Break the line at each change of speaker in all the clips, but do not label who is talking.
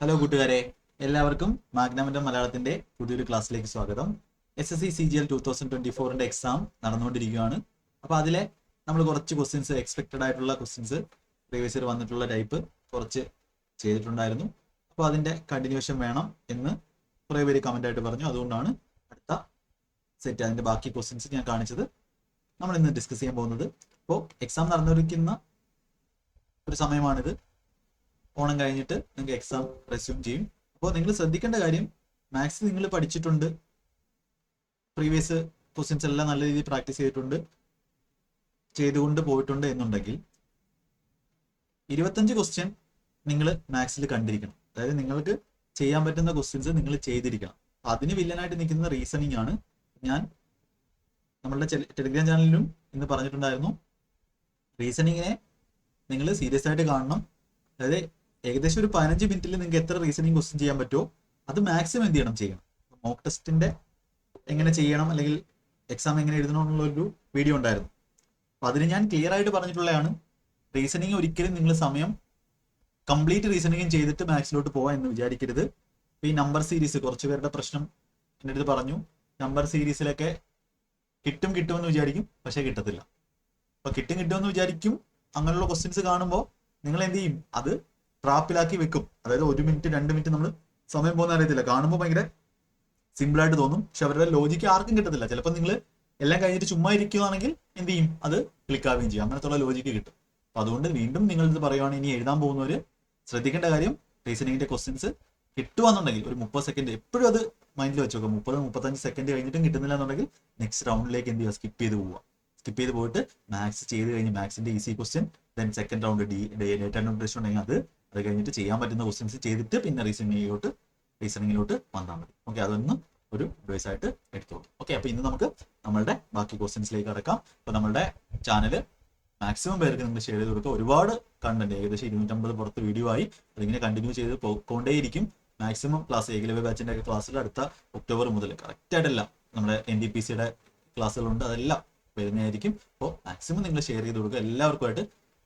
Hello കൂട്ടുകാരെ, എല്ലാവർക്കും മാഗ്നമിന്റെ മലയാളത്തിന്റെ പുതിയൊരു ക്ലാസ്സിലേക്ക് സ്വാഗതം. SSC CGL 2024 എക്സാം നടന്നുകൊണ്ടിരിക്കുകയാണ്. അപ്പോൾ അതിലെ നമ്മൾ കുറച്ച് ക്വസ്റ്റ്യൻസ്, എക്സ്പെക്റ്റഡ് ആയിട്ടുള്ള ക്വസ്റ്റ്യൻസ്, പ്രീവിയസ് ഇയർ വന്നിട്ടുള്ള ടൈപ്പ് കുറച്ച് ചെയ്തിട്ടുണ്ടായിരുന്നു. അപ്പോൾ അതിന്റെ കണ്ടിന്യൂഷൻ വേണം എന്ന് കുറേ പേര് കമന്റ് ആയിട്ട് പറഞ്ഞു. അതുകൊണ്ടാണ് അടുത്ത സെറ്റ് അതിന്റെ ബാക്കി ക്വസ്റ്റ്യൻസ് ഞാൻ കാണിച്ചത്. നമ്മൾ ഇന്ന് ഡിസ്കസ് ചെയ്യാൻ പോകുന്നത്, ഇപ്പോൾ എക്സാം നടന്നിരിക്കുന്ന ഒരു സമയമാണിത്. ഓണം കഴിഞ്ഞിട്ട് നിങ്ങൾക്ക് എക്സാം റെസ്യൂം ചെയ്യും. അപ്പോൾ നിങ്ങൾ ശ്രദ്ധിക്കേണ്ട കാര്യം, മാത്സ് നിങ്ങൾ പഠിച്ചിട്ടുണ്ട്, പ്രീവിയസ് ക്വസ്റ്റ്യൻസ് എല്ലാം നല്ല രീതിയിൽ പ്രാക്ടീസ് ചെയ്തുകൊണ്ട് പോയിട്ടുണ്ട് എന്നുണ്ടെങ്കിൽ 25 ക്വസ്റ്റ്യൻ നിങ്ങൾ മാത്സിൽ കണ്ടിരിക്കണം. അതായത് നിങ്ങൾക്ക് ചെയ്യാൻ പറ്റുന്ന ക്വസ്റ്റ്യൻസ് നിങ്ങൾ ചെയ്തിരിക്കണം. അതിന് വില്ലനായിട്ട് നിൽക്കുന്ന റീസണിങ് ആണ്. ഞാൻ നമ്മളുടെ ടെലിഗ്രാം ചാനലിലും ഇന്ന് പറഞ്ഞിട്ടുണ്ടായിരുന്നു, റീസണിങ്ങിനെ നിങ്ങൾ സീരിയസ് ആയിട്ട് കാണണം. അതായത് ഏകദേശം ഒരു 15 മിനിറ്റിൽ നിങ്ങൾക്ക് എത്ര റീസണിങ് ക്വസ്റ്റ്യൻ ചെയ്യാൻ പറ്റുമോ അത് മാക്സിമം എന്ത് ചെയ്യണം. മോക്ക് ടെസ്റ്റിന്റെ എങ്ങനെ ചെയ്യണം അല്ലെങ്കിൽ എക്സാം എങ്ങനെ എഴുതണം എന്നുള്ളൊരു വീഡിയോ ഉണ്ടായിരുന്നു. അപ്പൊ അതിന് ഞാൻ ക്ലിയർ ആയിട്ട് പറഞ്ഞിട്ടുള്ളതാണ്, റീസണിങ് ഒരിക്കലും നിങ്ങൾ സമയം കംപ്ലീറ്റ് റീസണിങ് ചെയ്തിട്ട് മാത്സിലോട്ട് പോവാൻ എന്ന് വിചാരിക്കരുത്. ഈ നമ്പർ സീരീസ്, കുറച്ച് പേരുടെ പ്രശ്നം എൻ്റെ അടുത്ത് പറഞ്ഞു, നമ്പർ സീരീസിലൊക്കെ കിട്ടുമെന്ന് വിചാരിക്കും, പക്ഷെ കിട്ടത്തില്ല. അപ്പൊ കിട്ടുമെന്ന് വിചാരിക്കും. അങ്ങനെയുള്ള ക്വസ്റ്റ്യൻസ് കാണുമ്പോൾ നിങ്ങൾ എന്ത് ചെയ്യും, അത് ട്രാപ്പിലാക്കി വെക്കും. അതായത് 1 മിനിറ്റ് 2 മിനിറ്റ് നമ്മൾ സമയം പോകുന്ന അറിയത്തില്ല. കാണുമ്പോൾ ഭയങ്കര സിമ്പിൾ ആയിട്ട് തോന്നും, പക്ഷെ അവരുടെ ലോജിക്ക് ആർക്കും കിട്ടത്തില്ല. ചിലപ്പോൾ നിങ്ങൾ എല്ലാം കഴിഞ്ഞിട്ട് ചുമ്മാ ഇരിക്കുകയാണെങ്കിൽ എന്ത് ചെയ്യും, അത് ക്ലിക്ക് ആവുകയും ചെയ്യും. അങ്ങനത്തുള്ള ലോജിക്ക് കിട്ടും. അപ്പൊ അതുകൊണ്ട് വീണ്ടും നിങ്ങൾ ഇത് പറയുവാണ്, ഇനി എഴുതാൻ പോകുന്നവര് ശ്രദ്ധിക്കേണ്ട കാര്യം, റീസണിങ്ങിന്റെ ക്വസ്റ്റ്യൻസ് കിട്ടുവാന്നുണ്ടെങ്കിൽ ഒരു 30 സെക്കൻഡ് എപ്പോഴും അത് മൈൻഡിൽ വെച്ചോക്കാം. 30-35 സെക്കൻഡ് കഴിഞ്ഞിട്ടും കിട്ടുന്നില്ല എന്നുണ്ടെങ്കിൽ നെക്സ്റ്റ് റൗണ്ടിലേക്ക് എന്ത് ചെയ്യുക, സ്കിപ്പ് ചെയ്ത് പോവുക. സ്കിപ്പ് ചെയ്ത് പോയിട്ട് മാത്സ് ചെയ്ത് കഴിഞ്ഞ് മാത്സിന്റെ easy question, then second round data interest ഉണ്ടെങ്കിൽ അത് കഴിഞ്ഞിട്ട് ചെയ്യാൻ പറ്റുന്ന ക്വസ്റ്റ്യൻസ് ചെയ്തിട്ട് പിന്നെ റീസണിങ്ങിലോട്ട് വന്നാൽ മതി. ഓക്കെ, അതൊന്ന് ഒരു അഡ്വൈസ് ആയിട്ട് എടുത്തോളൂ. ഓക്കെ, അപ്പൊ ഇന്ന് നമുക്ക് നമ്മളുടെ ബാക്കി ക്വസ്റ്റ്യൻസിലേക്ക് കടക്കാം. അപ്പൊ നമ്മളുടെ ചാനല് മാക്സിമം പേർക്ക് നിങ്ങൾ ഷെയർ ചെയ്ത് കൊടുക്കുക. ഒരുപാട് കണ്ടന്റ്, ഏകദേശം 250 പുറത്ത് വീഡിയോ ആയി. അതിങ്ങനെ കണ്ടിന്യൂ ചെയ്ത് പോയിക്കൊണ്ടേയിരിക്കും. മാക്സിമം ക്ലാസ്, ഏകലവ്യ ബാച്ചിന്റെ ഒക്കെ ക്ലാസ്സിൽ അടുത്ത ഒക്ടോബർ മുതൽ കറക്റ്റ് ആയിട്ടല്ല നമ്മുടെ NDPCയുടെ ക്ലാസ്സുകളുണ്ട്, അതെല്ലാം വരുന്നതായിരിക്കും. അപ്പോൾ മാക്സിമം നിങ്ങൾ ഷെയർ ചെയ്ത് കൊടുക്കുക, എല്ലാവർക്കുമായിട്ട്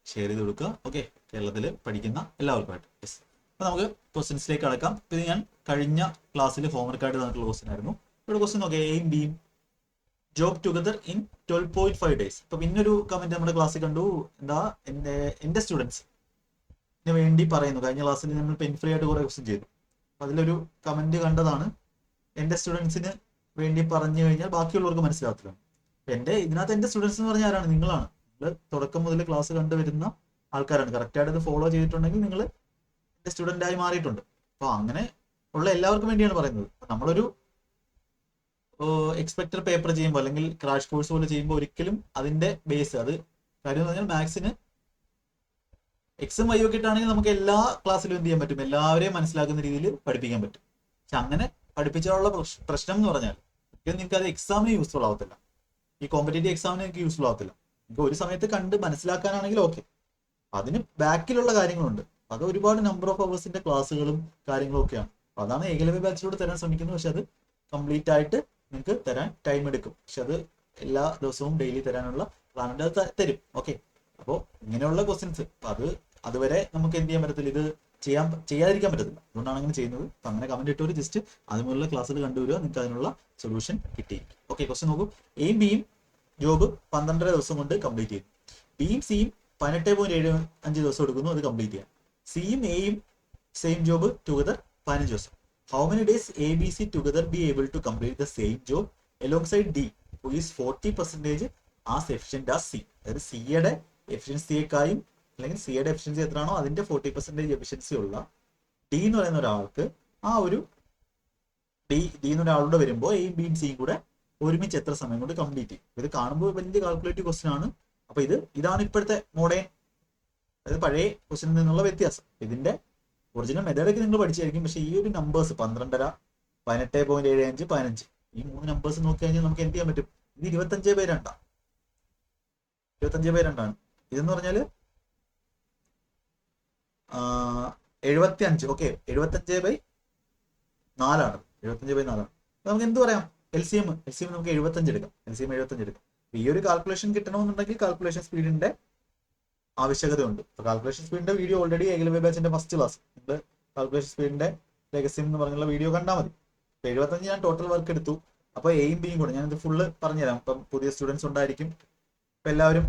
ഷെയർ ചെയ്ത് കൊടുക്കുക. ഓക്കെ, കേരളത്തിൽ പഠിക്കുന്ന എല്ലാവർക്കുമായിട്ട്. യെസ്, അപ്പൊ നമുക്ക് ക്വസ്റ്റ്യൻസിലേക്ക് കടക്കാം. ഇത് ഞാൻ കഴിഞ്ഞ ക്ലാസ്സിൽ ഹോംവർക്കായിട്ട് തന്നിട്ടുള്ള ക്വസ്റ്റ്യൻ ആയിരുന്നു. ഇവിടെ ക്വസ്റ്റ്യൻ നോക്കിയാൽ എയും ബിയും ജോബ് ടുഗദർ ഇൻ 12.5 days. അപ്പൊ പിന്നൊരു കമന്റ് നമ്മുടെ ക്ലാസ്സിൽ കണ്ടു, എന്താ എന്റെ സ്റ്റുഡൻസിന് വേണ്ടി പറയുന്നു. കഴിഞ്ഞ ക്ലാസ്സിൽ നമ്മൾ പെൻ ഫ്രീ ആയിട്ട് കുറെ ക്വസ്റ്റ്യൻ ചെയ്തു. അപ്പൊ അതിലൊരു കമന്റ് കണ്ടതാണ്, എന്റെ സ്റ്റുഡൻസിന് വേണ്ടി പറഞ്ഞു കഴിഞ്ഞാൽ ബാക്കിയുള്ളവർക്ക് മനസ്സിലാകത്തില്ല. ഇതിനകത്ത് എന്റെ സ്റ്റുഡൻസ് എന്ന് പറഞ്ഞാൽ ആരാണ്? നിങ്ങളാണ്. നിങ്ങൾ തുടക്കം മുതൽ ക്ലാസ് കണ്ടുവരുന്ന ആൾക്കാരാണ്. കറക്റ്റായിട്ട് ഇത് ഫോളോ ചെയ്തിട്ടുണ്ടെങ്കിൽ നിങ്ങൾ എന്റെ സ്റ്റുഡന്റ് ആയി മാറിയിട്ടുണ്ട്. അപ്പൊ അങ്ങനെ ഉള്ള എല്ലാവർക്കും വേണ്ടിയാണ് പറയുന്നത്. നമ്മളൊരു എക്സ്പെക്ടർ പേപ്പർ ചെയ്യുമ്പോൾ അല്ലെങ്കിൽ ക്രാഷ് കോഴ്സ് പോലെ ചെയ്യുമ്പോൾ ഒരിക്കലും അതിന്റെ ബേസ്, അത് കാര്യം എന്ന് പറഞ്ഞാൽ മാത്സിന് എക്സും വൈ ഒക്കെ ഇട്ടാണെങ്കിൽ നമുക്ക് എല്ലാ ക്ലാസ്സിലും എന്ത് ചെയ്യാൻ പറ്റും, എല്ലാവരെയും മനസ്സിലാക്കുന്ന രീതിയിൽ പഠിപ്പിക്കാൻ പറ്റും. പക്ഷെ അങ്ങനെ പഠിപ്പിച്ചാലുള്ള പ്രശ്നം എന്ന് പറഞ്ഞാൽ നിങ്ങൾക്ക് അത് എക്സാമിന് യൂസ്ഫുൾ ആവത്തില്ല. ഈ കോമ്പറ്റേറ്റീവ് എക്സാമിന് നിങ്ങൾക്ക് യൂസ്ഫുൾ ആവത്തില്ല. നിങ്ങൾക്ക് ഒരു സമയത്ത് കണ്ട് മനസ്സിലാക്കാനാണെങ്കിൽ ഓക്കെ, അതിന് ബാക്കിലുള്ള കാര്യങ്ങളുണ്ട്. അത് ഒരുപാട് നമ്പർ ഓഫ് അവേഴ്സിന്റെ ക്ലാസ്സുകളും കാര്യങ്ങളും ഒക്കെയാണ്. അതാണ് ഏകലവ്യ ബാച്ചിലൂടെ തരാൻ ശ്രമിക്കുന്നത്. പക്ഷെ അത് കംപ്ലീറ്റ് ആയിട്ട് നിങ്ങൾക്ക് തരാൻ ടൈം എടുക്കും. പക്ഷെ അത് എല്ലാ ദിവസവും ഡെയിലി തരാനുള്ള പ്ലാനുണ്ട്, അത് തരും. ഓക്കെ, അപ്പോൾ ഇങ്ങനെയുള്ള ക്വസ്റ്റ്യൻസ് അതുവരെ നമുക്ക് എന്ത് ചെയ്യാൻ പറ്റത്തില്ല, ഇത് ചെയ്യാതിരിക്കാൻ പറ്റത്തില്ല. അതുകൊണ്ടാണ് അങ്ങനെ ചെയ്യുന്നത്. അപ്പൊ അങ്ങനെ കമന്റ് ഇട്ടവർ ജസ്റ്റ് അതുപോലുള്ള ക്ലാസ്സുകൾ കണ്ടുവരിക, നിങ്ങൾക്ക് അതിനുള്ള സൊല്യൂഷൻ കിട്ടിയിരിക്കും. ഓക്കെ, ക്വസ്റ്റ്യൻ നോക്കൂ. എയും ബിയും ജോബ് 12.5 ദിവസം കൊണ്ട് കംപ്ലീറ്റ് ചെയ്തു. ബിയും സിയും 18.75 ദിവസം എടുക്കുന്നു അത് കംപ്ലീറ്റ് ചെയ്യാൻ. സിയും എയും സെയിം ജോബ് ടുഗദർ 15 ദിവസം. How many days A B C together be able to complete the same job alongside D who is 40% as efficient as C. അതായത് സിയുടെ എഫിഷ്യൻസിയേക്കായും അല്ലെങ്കിൽ സിയുടെ എഫിഷ്യൻസി എത്രയാണോ അതിന്റെ 40% എഫിഷ്യൻസി ഉള്ള ഡി എന്ന് പറയുന്ന ഒരാൾക്ക്, ആ ഒരു ഡി എന്ന ഒരാളുടെ വരുമ്പോൾ എയും ബിയും സിയും കൂടെ ഒരുമിച്ച് എത്ര സമയം കൊണ്ട് കംപ്ലീറ്റ് ചെയ്യും. ഇത് കാണുമ്പോൾ വലിയ കാൽക്കുലേറ്റീവ് ക്വസ്റ്റ്യൻ ആണ്. അപ്പൊ ഇതാണ് ഇപ്പോഴത്തെ മോഡേൺ, അതായത് പഴയ ക്വസ്റ്റ്യനിൽ നിന്നുള്ള വ്യത്യാസം. ഇതിന്റെ ഒറിജിനൽ മെത്തേഡൊക്കെ നിങ്ങൾ പഠിച്ചായിരിക്കും. പക്ഷെ ഈ ഒരു നമ്പേഴ്സ് 12.5, 18.75, 15, ഈ 3 നമ്പേഴ്സ് നോക്കി കഴിഞ്ഞാൽ നമുക്ക് എന്ത് ചെയ്യാൻ പറ്റും, ഇത് 25/2. 25/2 ഇതെന്ന് പറഞ്ഞാല് 75. ഓക്കെ, 75/4 75/4. നമുക്ക് എന്ത് പറയാം, LCM നമുക്ക് 75 എടുക്കാം. LCM 75 എടുക്കാം. ഈ ഒരു കാൽക്കുലേഷൻ കിട്ടണമെന്നുണ്ടെങ്കിൽ കാൽക്കുലേഷൻ സ്പീഡിന്റെ ആവശ്യകതയുണ്ട്. കാൽക്കുലേഷൻ സ്പീഡിന്റെ വീഡിയോ ഓൾറെഡി ഏകലവ്യ ബാച്ചിന്റെ ഫസ്റ്റ് ക്ലാസ് നിങ്ങൾ കാൽക്കുലേഷൻ സ്പീഡിന്റെ രഹസ്യം എന്ന് പറഞ്ഞുള്ള വീഡിയോ കണ്ടാൽ മതി. 75 ഞാൻ ടോട്ടൽ വർക്ക് എടുത്തു. അപ്പൊ എയും ബിയും കൂടെ ഞാൻ ഇത് ഫുള്ള് പറഞ്ഞുതരാം. ഇപ്പം പുതിയ സ്റ്റുഡൻസ് ഉണ്ടായിരിക്കും, ഇപ്പൊ എല്ലാവരും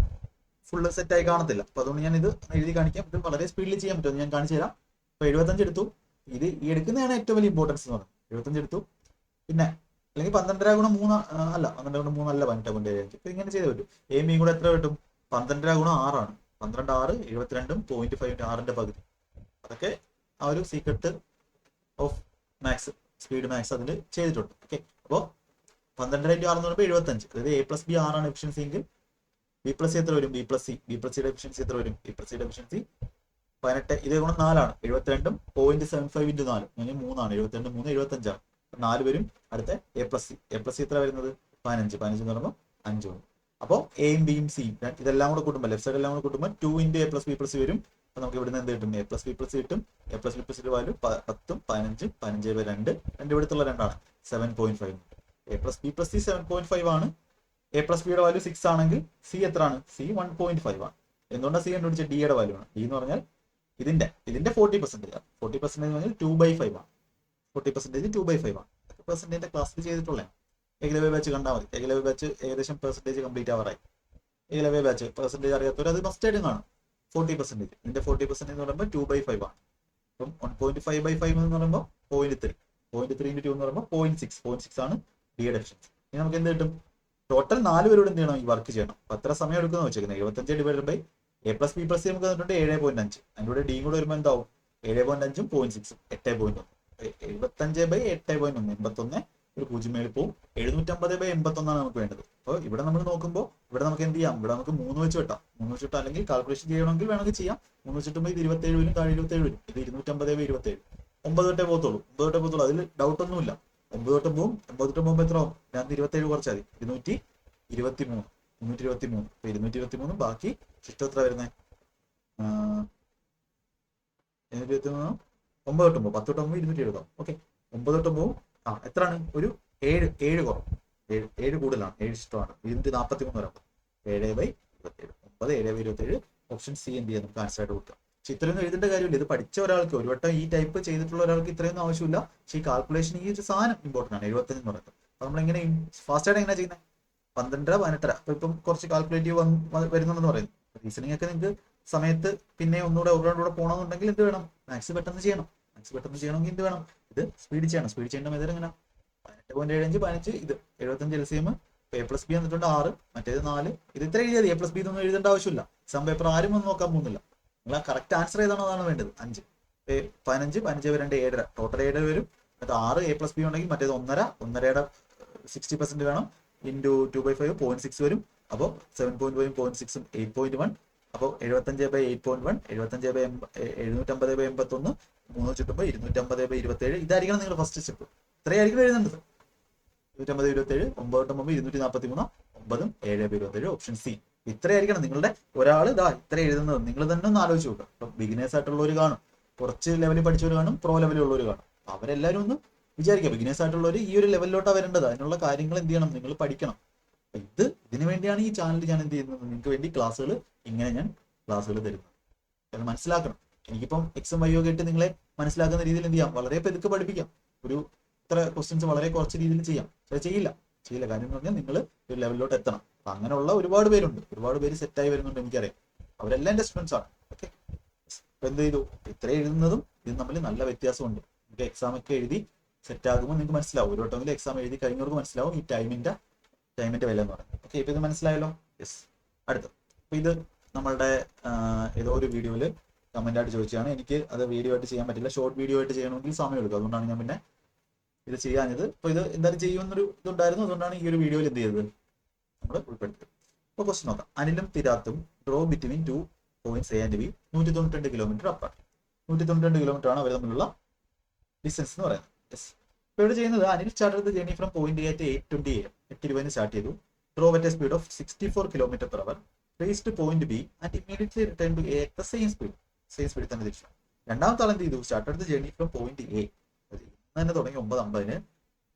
ഫുള്ള് സെറ്റ് ആയി കാണത്തില്ല. അപ്പൊ അതുകൊണ്ട് ഞാൻ ഇത് എഴുതി കാണിക്കാം. ഇത് വളരെ സ്പീഡിൽ ചെയ്യാൻ പറ്റും, ഞാൻ കാണിച്ചു തരാം. ഇപ്പൊ 75 എടുത്തു. ഇത് ഈ എടുക്കുന്നതാണ് ഏറ്റവും വലിയ ഇമ്പോർട്ടൻസ് എന്ന് പറയുന്നത്. 75 എടുത്തു. പിന്നെ അല്ലെങ്കിൽ 12 ഗുണം 3 അല്ല, 12 ഗുണം 3 അല്ല 18.75. ഇപ്പൊ ഇങ്ങനെ ചെയ്ത് പറ്റും. എയും ബിയും കൂടെ എത്ര കിട്ടും? 12 ഗുണം 6 ആണ്. 12 6 72.5 6ന്റെ പകുതി. അതൊക്കെ ആ ഒരു secret of maths, speed maths അതിൽ ചെയ്തിട്ടുണ്ട്. ഓക്കെ, അപ്പോൾ 12 × 6 എന്ന് പറയുമ്പോൾ 75. അതായത് A+B 6 ആണ് എഫിഷ്യൻസി എങ്കിൽ ബി പ്ലസ് സി എത്ര വരും? B+C. B+Cയുടെ എഫിഷ്യൻസി എത്ര വരും? B+Cയുടെ എഫിഷ്യൻസി 18. ഇതേ ഗുണം 4 ആണ്. 72.75 × 4 അങ്ങനെ 3 ആണ്. 72 3 75 ആണ്. 4 വരും. അടുത്ത A+C. A+C എത്ര വരുന്നത്? 15. 15 എന്ന് പറയുമ്പോൾ 5 വരും. അപ്പോൾ എയും ബിയും സിയും ഇതെല്ലാം കൂടെ കൂട്ടുമ്പോൾ ലെഫ്റ്റ് സൈഡ് എല്ലാം കൂടെ കൂട്ടുമ്പോൾ 2 × A+B+C വരും. അപ്പൊ നമുക്ക് ഇവിടുന്ന് എന്ത് കിട്ടും? A+B+C കിട്ടും. A+B+C വാല്യൂ 10 15 15/2 രണ്ട് ഇവിടുത്തുള്ള 2 ആണ് 7.5. A+B+C 7.5 ആണ്. A+Bയുടെ വാല്യൂ 6 ആണെങ്കിൽ സി എത്ര ആണ്? സി 1.5 ആണ്. എന്തുകൊണ്ടാണ് സി കണ്ടുപിടിച്ച? ഡിയുടെ വാല്യൂ ആണ്. ഡി എന്ന് പറഞ്ഞാൽ ഇതിന്റെ 40%. 40% എന്ന് പറഞ്ഞാൽ 2/5 ആണ്. 40% 2/5 ആണ്. പെർസെന്റേജിന്റെ ക്ലാസ്സിൽ ചെയ്തിട്ടുള്ള ഏകലവ്യ ബാച്ച് കണ്ടാൽ മതി. ഏകലവ്യ ബാച്ച് ഏകദേശം പെർസെന്റേജ് കംപ്ലീറ്റ് ആവാറായി. ഏകലവ്യ ബാച്ച് പെർസെന്റേജ് അറിയാത്തവർ അത് മസ്റ്റ് ആയിട്ടും കാണും. 40%. ഇതിന്റെ 40% എന്ന് പറയുമ്പോൾ 2/5 ആണ്. അപ്പം 1.5/5 എന്ന് പറയുമ്പോൾ 0.3. 0.3 × 2 എന്ന് പറയുമ്പോൾ 0.6. 0.6 ആണ് ഡിയുടെ എഫിഷ്യൻസി. ഇനി നമുക്ക് എന്ത് കിട്ടും? ടോട്ടൽ 4 പേരോട് എന്ത് ചെയ്യണം? ഈ വർക്ക് ചെയ്യണം. അപ്പൊ എത്ര സമയം എടുക്കുന്ന വെച്ചേക്കുന്നത്? 75 ഡിവൈഡഡ് ബൈ A+B+C നമുക്ക് തന്നിട്ടുണ്ട് 7.5. അതിൻ്റെ കൂടെ ഡിയും കൂടെ വരുമ്പോൾ എന്താവും? 7.5 0.6 8.1. 75/8.1 81 ഒരു 0 പോവും. 750/81 ആണ് നമുക്ക് വേണ്ടത്. അപ്പോൾ ഇവിടെ നമ്മൾ നോക്കുമ്പോൾ ഇവിടെ നമുക്ക് എന്ത് ചെയ്യാം? ഇവിടെ നമുക്ക് 3 വെച്ച് വെട്ടാം. 3 വെച്ച് വെട്ടാം, അല്ലെങ്കിൽ കാൽക്കുലേഷൻ ചെയ്യണമെങ്കിൽ വേണമെങ്കിൽ ചെയ്യാം. 3 വെച്ചിട്ടുമ്പോൾ ഇത് 27 വരും, താഴെ 27 വരും. ഇത് 250/27. 9 തൊട്ടേ പോകത്തുള്ളൂ. 9 തൊട്ടേ പോകത്തുള്ളൂ. അതിൽ ഡൗട്ട് ഒന്നുമില്ല. 9 തൊട്ടും പോവും. 9 തൊട്ടും പോകുമ്പോൾ എത്ര ആവും? ഞാൻ 27 കുറച്ചാൽ മതി. 223. 223. 223 ബാക്കി ശിഷ്ടം എത്ര വരുന്നത്? 223 9 തൊട്ടും പോകും. 10 തൊട്ടും പോകുമ്പോൾ 270. ഓക്കെ, 9 തൊട്ടും പോവും. എത്രയാണ്? ഒരു 7 കുറവ്. 7 കൂടുതലാണ്. 7 ഇഷ്ടമാണ്. 243 വരാം. 7/27. 9 7/27. ഓപ്ഷൻ സി എന്ത് ചെയ്യാം? നമുക്ക് ആൻസർ ആയിട്ട് കൊടുക്കാം. പക്ഷെ ഇത്രയൊന്നും എഴുതേണ്ട കാര്യമില്ല. ഇത് പഠിച്ച ഒരാൾക്ക്, ഒരു വട്ടം ഈ ടൈപ്പ് ചെയ്തിട്ടുള്ള ഒരാൾക്ക് ഇത്രയൊന്നും ആവശ്യമില്ല. പക്ഷേ ഈ കാൽക്കുലേഷൻ, ഈ ഒരു സാധനം ഇമ്പോർട്ടൻ്റ് ആണ്. 75 എന്ന് പറയുന്നത്. അപ്പൊ നമ്മളെങ്ങനെ ഫാസ്റ്റ് ആയിട്ട് എങ്ങനെ ചെയ്യുന്നത്? 12 18. അപ്പൊ ഇപ്പം കുറച്ച് കാൽക്കുലേറ്റീവ് വരുന്നുണ്ടെന്ന് പറയുന്നു. റീസണിങ് ഒക്കെ നിങ്ങൾക്ക് സമയത്ത് പിന്നെ ഒന്നുകൂടെ കൂടെ പോകണമെന്നുണ്ടെങ്കിൽ എന്ത് വേണം? മാത്സ് പെട്ടെന്ന് ചെയ്യണം. മാത്സ് പെട്ടെന്ന് ചെയ്യണമെങ്കിൽ എന്ത് വേണം? ഇത് സ്പീഡ് ചെയ്യണം. സ്പീഡ് ചെയ്യേണ്ട മെത്തേഡ് എങ്ങനെ? 18.75 15 ഇത് 75 LCM. A+B വന്നിട്ടുണ്ട് 6, മറ്റേത് 4. ഇത് ഇത്ര എഴുതിയത്. A+B ഇതൊന്നും എഴുതേണ്ട ആവശ്യമില്ല. എക്സാം പേപ്പർ ആരും ഒന്നും നോക്കാൻ പോകുന്നില്ല. നിങ്ങൾ ആ കറക്റ്റ് ആൻസർ ഏതാണോ അതാണ് വേണ്ടത്. 5 15 15/2 7. ടോട്ടൽ 7 വരും. എന്നിട്ട് 6 A+B ഉണ്ടെങ്കിൽ മറ്റേത് 1.5. 1.5യുടെ 60% വേണം. ഇൻറ്റു 2/5 0.6 വരും. അപ്പോൾ 7.5 0.6 8.1. അപ്പോൾ 75/8.1 750/81 3 ചുറ്റുമ്പോൾ 250/27. ഇതായിരിക്കണം നിങ്ങൾ ഫസ്റ്റ് സ്റ്റെപ്പ്. ഇത്രയായിരിക്കും എഴുതേണ്ടത്. 250/27 9 തൊട്ടുമ്പോൾ 243 9 7/27. Option C. ഇത്രയായിരിക്കണം നിങ്ങളുടെ ഒരാൾ ഇതാ ഇത്ര എഴുതുന്നത്. നിങ്ങൾ തന്നെ ഒന്ന് ആലോചിച്ച് നോക്കുക. ഇപ്പൊ ബിഗിനേഴ്സ് ആയിട്ടുള്ളവർ കാണും, കുറച്ച് ലെവലിൽ പഠിച്ചവർ കാണും, പ്രോ ലെവലിലുള്ളവർ കാണും. അവരെല്ലാവരും ഒന്ന് വിചാരിക്കുക, ബിഗിനേഴ്സ് ആയിട്ടുള്ളവർ ഈ ഒരു ലെവലിലോട്ടാണ് വരേണ്ടത്. അതിനുള്ള കാര്യങ്ങൾ എന്ത് ചെയ്യണം? നിങ്ങൾ പഠിക്കണം. ഇതിനു വേണ്ടിയാണ് ഈ ചാനൽ ഞാൻ എന്ത് ചെയ്യുന്നത്? നിങ്ങൾക്ക് വേണ്ടി ക്ലാസ്സുകൾ ഇങ്ങനെ ഞാൻ ക്ലാസ്സുകൾ തരുന്നത്. അത് മനസ്സിലാക്കണം. എനിക്കിപ്പം എക്സും വൈയോ കേട്ട് നിങ്ങളെ മനസ്സിലാക്കുന്ന രീതിയിൽ എന്ത് ചെയ്യാം? വളരെ പെതുക്കെ പഠിപ്പിക്കാം. ഒരു ഇത്ര ക്വസ്റ്റ്യൻസ് വളരെ കുറച്ച് രീതിയിൽ ചെയ്യാം. പക്ഷെ ചെയ്യില്ല. കാര്യം എന്ന് പറഞ്ഞാൽ നിങ്ങൾ ഒരു ലെവലിലോട്ട് എത്തണം. അങ്ങനെയുള്ള ഒരുപാട് പേരുണ്ട്. ഒരുപാട് പേര് സെറ്റായി വരുന്നുണ്ട്, എനിക്കറിയാം. അവരെല്ലാം എൻ്റെ സ്റ്റുഡൻസ് ആണ്. ഓക്കെ, ഇപ്പൊ എന്ത് ചെയ്തു? ഇത്ര എഴുതുന്നതും ഇത് തമ്മിൽ നല്ല വ്യത്യാസമുണ്ട്. നിങ്ങൾക്ക് എക്സാം ഒക്കെ എഴുതി സെറ്റ് ആകുമ്പോൾ നിങ്ങൾക്ക് മനസ്സിലാവും. ഒരു വട്ടമെങ്കിലും എക്സാം എഴുതി കഴിഞ്ഞവർക്ക് മനസ്സിലാവും ഈ ടൈമിന്റെ വില എന്ന് പറയുന്നത്. ഓക്കെ, ഇപ്പൊ ഇത് മനസ്സിലായല്ലോ? യെസ്. അടുത്ത അപ്പൊ ഇത് നമ്മളുടെ ഏതോ ഒരു വീഡിയോയിൽ കമന്റ് ആയിട്ട് ചോദിച്ചാണ്. എനിക്ക് അത് വീഡിയോ ആയിട്ട് ചെയ്യാൻ പറ്റില്ല. ഷോർട്ട് വീഡിയോ ആയിട്ട് ചെയ്യണമെങ്കിൽ സമയം എടുക്കും. അതുകൊണ്ടാണ് ഞാൻ പിന്നെ ഇത് ചെയ്യാഞ്ഞത്. അപ്പൊ ഇത് എന്തായാലും ചെയ്യുമെന്നൊരു ഇതുണ്ടായിരുന്നു. അതുകൊണ്ടാണ് ഈ ഒരു വീഡിയോയിൽ എന്ത് ചെയ്തത് നമ്മൾ ഉൾപ്പെടുത്തിയത്. അപ്പൊ ക്വസ്റ്റ്യൻ നോക്കാം. അനിലും തിരാത്തും drove between 2 points A and B 192 kilometre apart. 192 kilometre ആണ് അവർ തമ്മിലുള്ള ഡിസ്റ്റൻസ് എന്ന് പറയുന്നത്. യെസ്. ഇപ്പൊ ഇവിടെ ചെയ്യുന്നത് Anil started the journey from point A at 8:20 AM 8:20 start ചെയ്തു. Drove at a speed of 64 km/h. Reached point B and immediately return to A at the same speed. Same സ്പീഡിൽ തന്നെ തിരിച്ചു. രണ്ടാമത്തെ ആൾ എന്ത് ചെയ്തു? Started the journey from point A തന്നെ തുടങ്ങി 9:50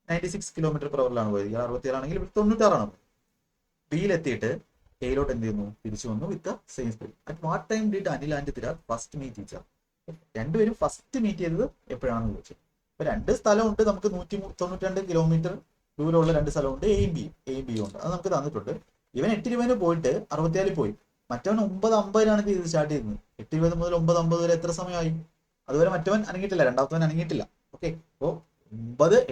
96 km/h പോയത്. 66 ആണെങ്കിൽ 96 ബിയിലെത്തിയിട്ട് എയിലോട്ട് എന്ത് ചെയ്യുന്നു? തിരിച്ചു വന്നു with same speed. At what time did Anil and Tirath first meet each other? രണ്ടുപേരും ഫസ്റ്റ് മീറ്റ് ചെയ്തത് എപ്പോഴാണെന്ന് ചോദിച്ചു. ഇപ്പൊ രണ്ട് സ്ഥലമുണ്ട് നമുക്ക് 192 കിലോമീറ്റർ ദൂരമുള്ള രണ്ട് സ്ഥലമുണ്ട്, എയും ബിയും ഉണ്ട്. അത് നമുക്ക് തന്നിട്ടുണ്ട്. ഇവൻ 8:20 പോയിട്ട് 64 പോയി. മറ്റവൻ 9:50 ചെയ്ത് സ്റ്റാർട്ട് ചെയ്യുന്നത്. 8:20 മുതൽ 9:50 വരെ എത്ര സമയമായി? അതുവരെ മറ്റവൻ അനങ്ങിയിട്ടില്ല, രണ്ടാമത്തവൻ അനങ്ങിയിട്ടില്ല. ഓക്കെ, അപ്പോൾ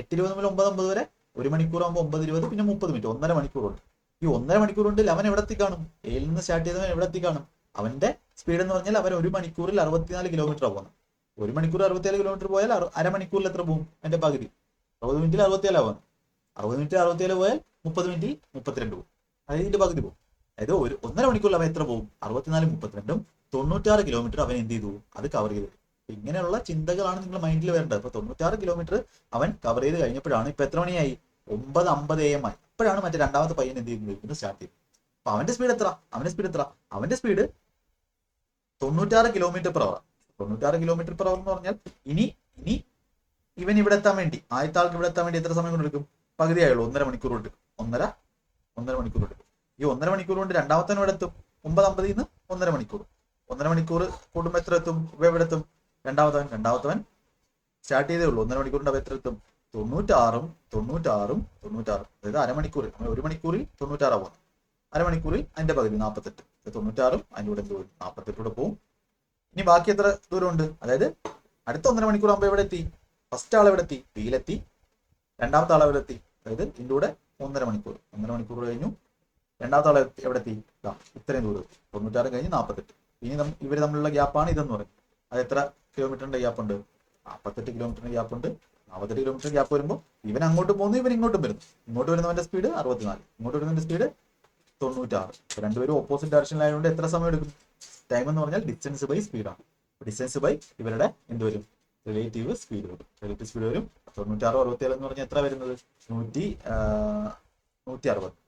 8:20 മുതൽ 9:50 വരെ 1 മണിക്കൂറാകുമ്പോൾ 9:20, പിന്നെ 30 മിനിറ്റ്, 1.5 മണിക്കൂറുണ്ട്. ഈ 1.5 മണിക്കൂർ കൊണ്ട് അവൻ എവിടെ എത്തിക്കാണും? എയിൽ നിന്ന് സ്റ്റാർട്ട് ചെയ്തവൻ എവിടെ എത്തിക്കാണും? അവന്റെ സ്പീഡ് എന്ന് പറഞ്ഞാൽ അവൻ 1 മണിക്കൂറിൽ 64 കിലോമീറ്റർ പോകുന്നത്. 1 മണിക്കൂർ 64 കിലോമീറ്റർ പോയാൽ അരമണിക്കൂറിൽ എത്ര പോകും? എന്റെ പകുതി, 60 മിനിറ്റിൽ 67 ആവുന്നു. 60 മിനിറ്റ് 67 പോയാൽ 30 മിനിറ്റിൽ 32 പോകും. അതായത് ഇതിന്റെ പകുതി പോകും. അതായത് 1.5 മണിക്കൂറിൽ അവൻ എത്ര പോകും? 64 32 96 കിലോമീറ്റർ അവൻ എന്ത് ചെയ്തു? അത് കവർ ചെയ്തു. ഇങ്ങനെയുള്ള ചിന്തകളാണ് നിങ്ങൾ മൈൻഡിൽ വരേണ്ടത്. അപ്പൊ 96 കിലോമീറ്റർ അവൻ കവർ ചെയ്ത് കഴിഞ്ഞപ്പോഴാണ് ഇപ്പൊ എത്ര മണിയായി? 9:50 AM ആയി. അപ്പോഴാണ് മറ്റേ രണ്ടാമത്തെ പയ്യൻ എന്ത് ചെയ്യുന്നത്? സ്റ്റാർട്ട് ചെയ്തു. അപ്പൊ അവന്റെ സ്പീഡ് എത്ര? അവന്റെ speed 96 kilometre per hour. 96 kilometre per hour എന്ന് പറഞ്ഞാൽ ഇനി ഇവൻ ഇവിടെ എത്താൻ വേണ്ടി, ആദ്യത്തെ ആൾക്ക് ഇവിടെ എത്താൻ വേണ്ടി എത്ര സമയം കൊണ്ടെടുക്കും? പകുതി ആയുള്ളൂ, 1.5 മണിക്കൂർ കൊണ്ട്. ഒന്നര മണിക്കൂർ കൊണ്ട്. ഈ 1.5 മണിക്കൂർ കൊണ്ട് രണ്ടാമത്തവൻ ഇവിടെ എത്തും 9:50 നിന്ന് 1.5 മണിക്കൂർ. 1.5 മണിക്കൂർ കൂടുമ്പോൾ എത്ര എത്തും? ഇവ എവിടെ എത്തും? രണ്ടാമത്തവൻ സ്റ്റാർട്ട് ചെയ്തേ ഉള്ളൂ. 1.5 മണിക്കൂറിന്റെ അവ എത്ര എത്തും? 96. അതായത് അരമണിക്കൂർ. 1 മണിക്കൂറിൽ 96 പോകും. അരമണിക്കൂറിൽ അതിന്റെ പകുതി 48. 96 അതിന്റെ കൂടെ 48 കൂടെ പോകും. ഇനി ബാക്കി എത്ര ദൂരമുണ്ട്? അതായത് അടുത്ത 1.5 മണിക്കൂർ ആകുമ്പോൾ എവിടെ എത്തി? ഫസ്റ്റ് ആൾ എവിടെ എത്തി? ബിയിലെത്തി. രണ്ടാമത്തെ ആൾ എവിടെ എത്തി? അതായത് ഇതിന്റെ കൂടെ 1.5 മണിക്കൂർ കഴിഞ്ഞു. രണ്ടാമത്തെ ആൾ എവിടെ എത്തി? ഇത്രയും ദൂരം, 96 കഴിഞ്ഞ് 48. ഇനി ഇവർ തമ്മിലുള്ള ഗ്യാപ്പാണ് ഇതെന്ന് പറയും. അത് എത്ര കിലോമീറ്ററിന്റെ ഗ്യാപ്പ് ഉണ്ട്? 48 കിലോമീറ്ററിന്റെ ഗ്യാപ്പ് ഉണ്ട്. 48 കിലോമീറ്റർ ഗ്യാപ്പ് വരുമ്പോൾ ഇവൻ അങ്ങോട്ട് പോകുന്നു, ഇവൻ ഇങ്ങോട്ടും വരുന്നു. ഇങ്ങോട്ട് വരുന്നവന്റെ സ്പീഡ് 64, ഇങ്ങോട്ട് വരുന്നവന്റെ സ്പീഡ് 96. രണ്ടുപേരും ഓപ്പോസിറ്റ് ഡയറക്ഷനിലായതുകൊണ്ട് എത്ര സമയം എടുക്കും? ടൈം എന്ന് പറഞ്ഞാൽ ഡിസ്റ്റൻസ് ബൈ സ്പീഡാണ്. ഡിസ്റ്റൻസ് ബൈ ഇവരുടെ എന്ത് വരും? റിലേറ്റീവ് സ്പീഡ് വരും. 96 67 എന്ന് പറഞ്ഞാൽ എത്ര വരുന്നത്? 160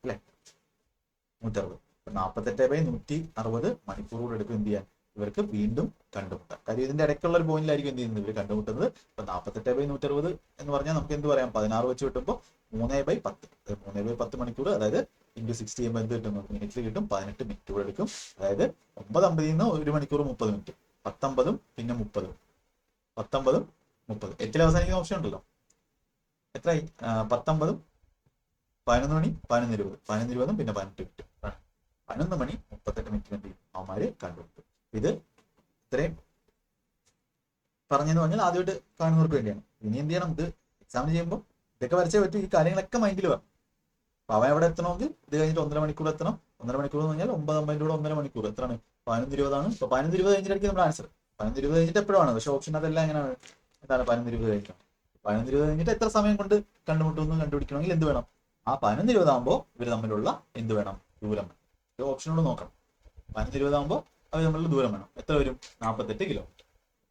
അല്ലെ? 160. 48/160 മണിക്കൂർ എടുക്കും എന്ത് ചെയ്യാൻ? ഇവർക്ക് വീണ്ടും കണ്ടുമുട്ടാം. കാര്യം ഇതിന്റെ ഇടയ്ക്കുള്ള ഒരു പോയിന്റിലായിരിക്കും എന്ത് ചെയ്യുന്നത്? ഇവർ കണ്ടുമുട്ടുന്നത്. ഇപ്പൊ 48/160 എന്ന് പറഞ്ഞാൽ നമുക്ക് എന്ത് പറയാം? 16 വെച്ച് കിട്ടുമ്പോൾ 3/10. 3/10 മണിക്കൂർ, അതായത് ഇൻറ്റു 60 ചെയ്യുമ്പോൾ എന്ത് കിട്ടും? മിനിറ്റിൽ കിട്ടും. 18 മിനിറ്റ് കൂടെ എടുക്കും. അതായത് 9:50 നിന്ന് 1 മണിക്കൂർ 30 മിനിറ്റ്. 19 പിന്നെ 30. 19 30. എട്ടിൽ അവസാനിക്കുന്ന ഓപ്ഷൻ ഉണ്ടല്ലോ. എത്രയായി? 19 11 മണി 11:20. 11:20 പിന്നെ 18 മിനിറ്റ്. 11 മണി 38 മിനിറ്റ് അവന്മാര് കണ്ടുപിടിക്കും. ഇത് ഇത്രയും പറഞ്ഞെന്ന് പറഞ്ഞാൽ ആദ്യമായിട്ട് കാണുന്നവർക്ക് വേണ്ടിയാണ്. ഇനി എന്ത് ചെയ്യണം? ഇത് എക്സാം ചെയ്യുമ്പോൾ ഇതൊക്കെ വരച്ചേ പറ്റും. ഈ കാര്യങ്ങളൊക്കെ മൈൻഡിൽ വരണം. അപ്പൊ അവൻ എവിടെ എത്തണമെങ്കിൽ ഇത് കഴിഞ്ഞിട്ട് 1.5 മണിക്കൂർ എത്തണം. 1.5 മണിക്കൂർ എന്ന് പറഞ്ഞാൽ 9:50 കൂടെ 1.5 മണിക്കൂർ എത്രയാണ്? 11:20 ഇപ്പൊ 11:20 കഴിഞ്ഞിട്ടായിരിക്കും നമ്മുടെ ആൻസർ. 11:20 കഴിഞ്ഞിട്ട് എപ്പോഴാണ്? പക്ഷെ ഓപ്ഷൻ അതെല്ലാം എങ്ങനെയാണ്? എന്താണ് 11:20 കഴിഞ്ഞിട്ടാണ്. 11:20 കഴിഞ്ഞിട്ട് എത്ര സമയം കൊണ്ട് കണ്ടുമുട്ടുമെന്ന് കണ്ടുപിടിക്കണമെങ്കിൽ എന്ത് വേണം? ആ 11:20 ആകുമ്പോൾ ഇവർ തമ്മിലുള്ള എന്ത് വേണം? ദൂരം വേണം. ഓപ്ഷനോട് നോക്കണം. 11:20 ആകുമ്പോൾ അവർ തമ്മിലുള്ള ദൂരം വേണം. എത്ര വരും? 48 കിലോമീറ്റർ.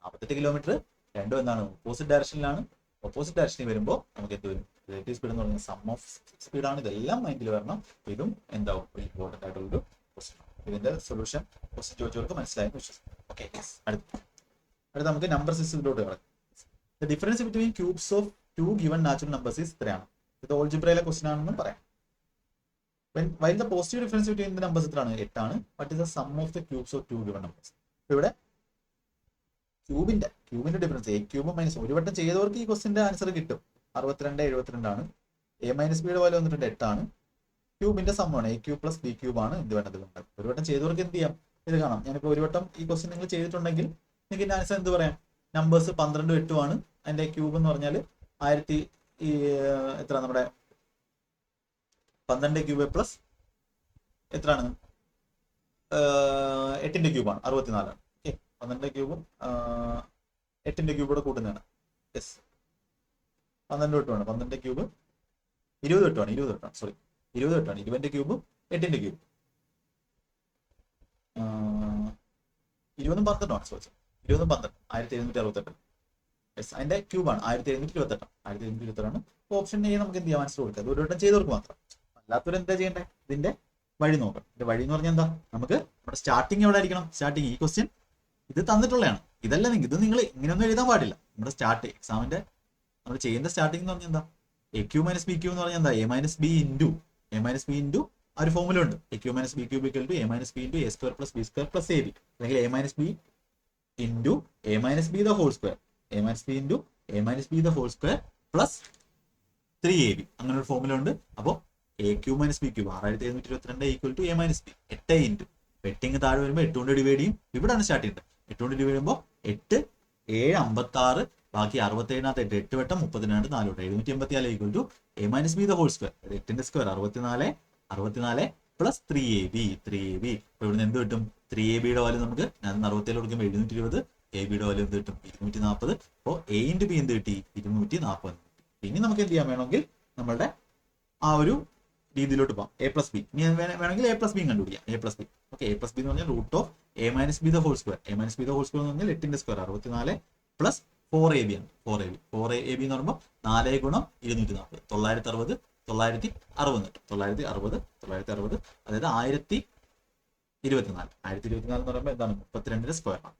48 കിലോമീറ്റർ രണ്ടും എന്താണ്? ഓപ്പോസിറ്റ് ഡയറക്ഷനിലാണ്. ഓപ്പോസിറ്റ് ഡയറക്ഷനിൽ വരുമ്പോൾ നമുക്ക് എന്ത് വരും? റിലേറ്റീവ് സ്പീഡ് എന്ന് പറയുന്നത് സം ഓഫ് സ്പീഡാണ്. ഇതെല്ലാം മൈൻഡിൽ വരണം. ഇതും എന്താവും? ഇമ്പോർട്ടന്റ് ആയിട്ടുള്ളൊരു ക്വസ്റ്റ്യൻ. ഇതിന്റെ സൊല്യൂഷൻ ക്വസ്റ്റ്യൻ ചോദിച്ചവർക്ക് മനസ്സിലായെന്ന് വിശ്വസിക്കുന്നു. ഓക്കെ, അടുത്ത നമുക്ക് നമ്പർ സിസ്റ്റത്തിലോട്ട് കിടക്കാം. The difference between cubes of 2 given natural numbers is ഇത്രയാണ്. ഇത് ഓൾജിബ്രയിലെ ക്വസ്റ്റ്യൻ ആണെന്ന് പറയാം. While the positive difference between the numbers എത്രയാണ്? 8 ആണ്. What is the sum of the cubes of 2 given numbers? ഇവിടെ ക്യൂബിന്റെ ഡിഫറൻസ് എ ക്യൂബ് മൈനസ്, ഒരു വട്ടം ചെയ്തവർക്ക് ഈ ക്വസ്റ്റിന്റെ ആൻസർ കിട്ടും. 62 72 ആണ്. എ മൈനസ് ബിയുടെ പോലെ വന്നിട്ടുണ്ട് 8 ആണ്. ക്യൂബിന്റെ സമ്മാണ് A cube plus B cube ആണ് ഇത് വേണ്ടത്. ഒരു വട്ടം ചെയ്തവർക്ക് എന്ത് ചെയ്യാം? ഇത് കാണാം. ഞാനിപ്പോ ഒരു വട്ടം ഈ ക്വസ്റ്റ്യൻ നിങ്ങൾ ചെയ്തിട്ടുണ്ടെങ്കിൽ നിങ്ങൾക്ക് ഇതിന്റെ ആൻസർ എന്ത് പറയാം? നമ്പേഴ്സ് 12 8 ആണ്. അതിന്റെ ക്യൂബ് എന്ന് പറഞ്ഞാൽ 1000 എത്ര? നമ്മുടെ 12 ക്യൂബ് പ്ലസ് എത്രയാണ്? 8ന്റെ ക്യൂബാണ്, 64 ആണ്. ഓക്കെ, 12 ക്യൂബും 8ന്റെ ക്യൂബോടെ കൂട്ടുന്നതാണ്. യെസ്, 12 8 ആണ്. 12 ക്യൂബ് 20 8 ആണ്. 20 8 ആണ്. സോറി, 20 8 ആണ്. 20ന്റെ ക്യൂബും 8ന്റെ ക്യൂബ് 20 12 ആണ്. സോറി, 20 12 1768. യെസ്, അതിന്റെ ക്യൂബാണ് 1728. 1728 ആണ്. ഓപ്ഷൻ എ നമുക്ക് എന്ത് ചെയ്യാം? ആൻസർ കൊടുക്കുക. അത് ഒരു വട്ടം ചെയ്തവർക്ക് മാത്രം. അല്ലാത്തവർ എന്താ ചെയ്യണ്ടേ? ഇതിന്റെ വഴി നോക്കണം. ഇതിന്റെ വഴി എന്ന് പറഞ്ഞാൽ എന്താ? നമുക്ക് നമ്മുടെ സ്റ്റാർട്ടിങ് എവിടെ ആയിരിക്കണം? സ്റ്റാർട്ടിങ് ഈ ക്വസ്റ്റ്യൻ ഇത് തന്നിട്ടുള്ളതാണ്. ഇതല്ല ഇത് നിങ്ങൾ ഇങ്ങനെയൊന്നും എഴുതാൻ പാടില്ല. നമ്മുടെ സ്റ്റാർട്ട് എക്സാമിന്റെ നമ്മൾ ചെയ്യുന്ന സ്റ്റാർട്ടിങ് എന്ന് പറഞ്ഞാൽ എന്താ? A cube minus B cube എന്ന് പറഞ്ഞാൽ എന്താ? എ മൈനസ് ബി ഇൻറ്റു ആ ഒരു ഫോമുല ഉണ്ട്. A cube minus B cube equal to A minus B into A square plus B square plus A B, അല്ലെങ്കിൽ A minus B into A minus B the whole square, A minus B into A minus B the whole square plus 3ab. അങ്ങനെ ഒരു formula ഉണ്ട്. അപ്പോൾ A cube minus B cube 6722 equal to A minus B. 8 into 8 താഴെ വരുമ്പോൾ 8 കൊണ്ട് divide ചെയ്യും. ഇവിടെയാണ് start ചെയ്യുന്നത്. 8 കൊണ്ട് ഡിവൈഡ് ചെയ്യുമ്പോൾ 8 7 56, ബാക്കി 67 8 വട്ടം 32 4 വട്ടം 784 equal to A minus B the whole square. 8ന്റെ സ്ക്വയർ 64 പ്ലസ് 3ab. അപ്പോൾ ഇവിടുന്ന് എന്ത് കിട്ടും? 3ab വാല്യൂ നമുക്ക് ഞാൻ 67 കൊടുക്കുമ്പോൾ 720, ab വാല്യൂ എന്ത് കിട്ടും? 240. അപ്പോൾ a ഇൻറ്റു ബി എന്ത് കിട്ടി? 240. ഇനി നമുക്ക് എന്ത് ചെയ്യാൻ വേണമെങ്കിൽ നമ്മളുടെ ആ ഒരു രീതിയിലോട്ട് പോകാം. എ പ്ലസ് ബി ഇനി വേണമെങ്കിൽ എ പ്ലസ് ബി കണ്ടുപിടിക്കാം. A plus B okay. A plus B എന്ന് പറഞ്ഞാൽ root of A minus B the whole square. A minus B the whole square എന്ന് പറഞ്ഞാൽ 8ന്റെ സ്ക്വയർ 64 പ്ലസ് 4ab ആണ്. 4ab എന്ന് പറയുമ്പോൾ 4 ഗുണം 240 960 960 അതായത് 1024. 1024 എന്ന് പറയുമ്പോൾ എന്താണ്? 32ന്റെ സ്ക്വയർ ആണ്.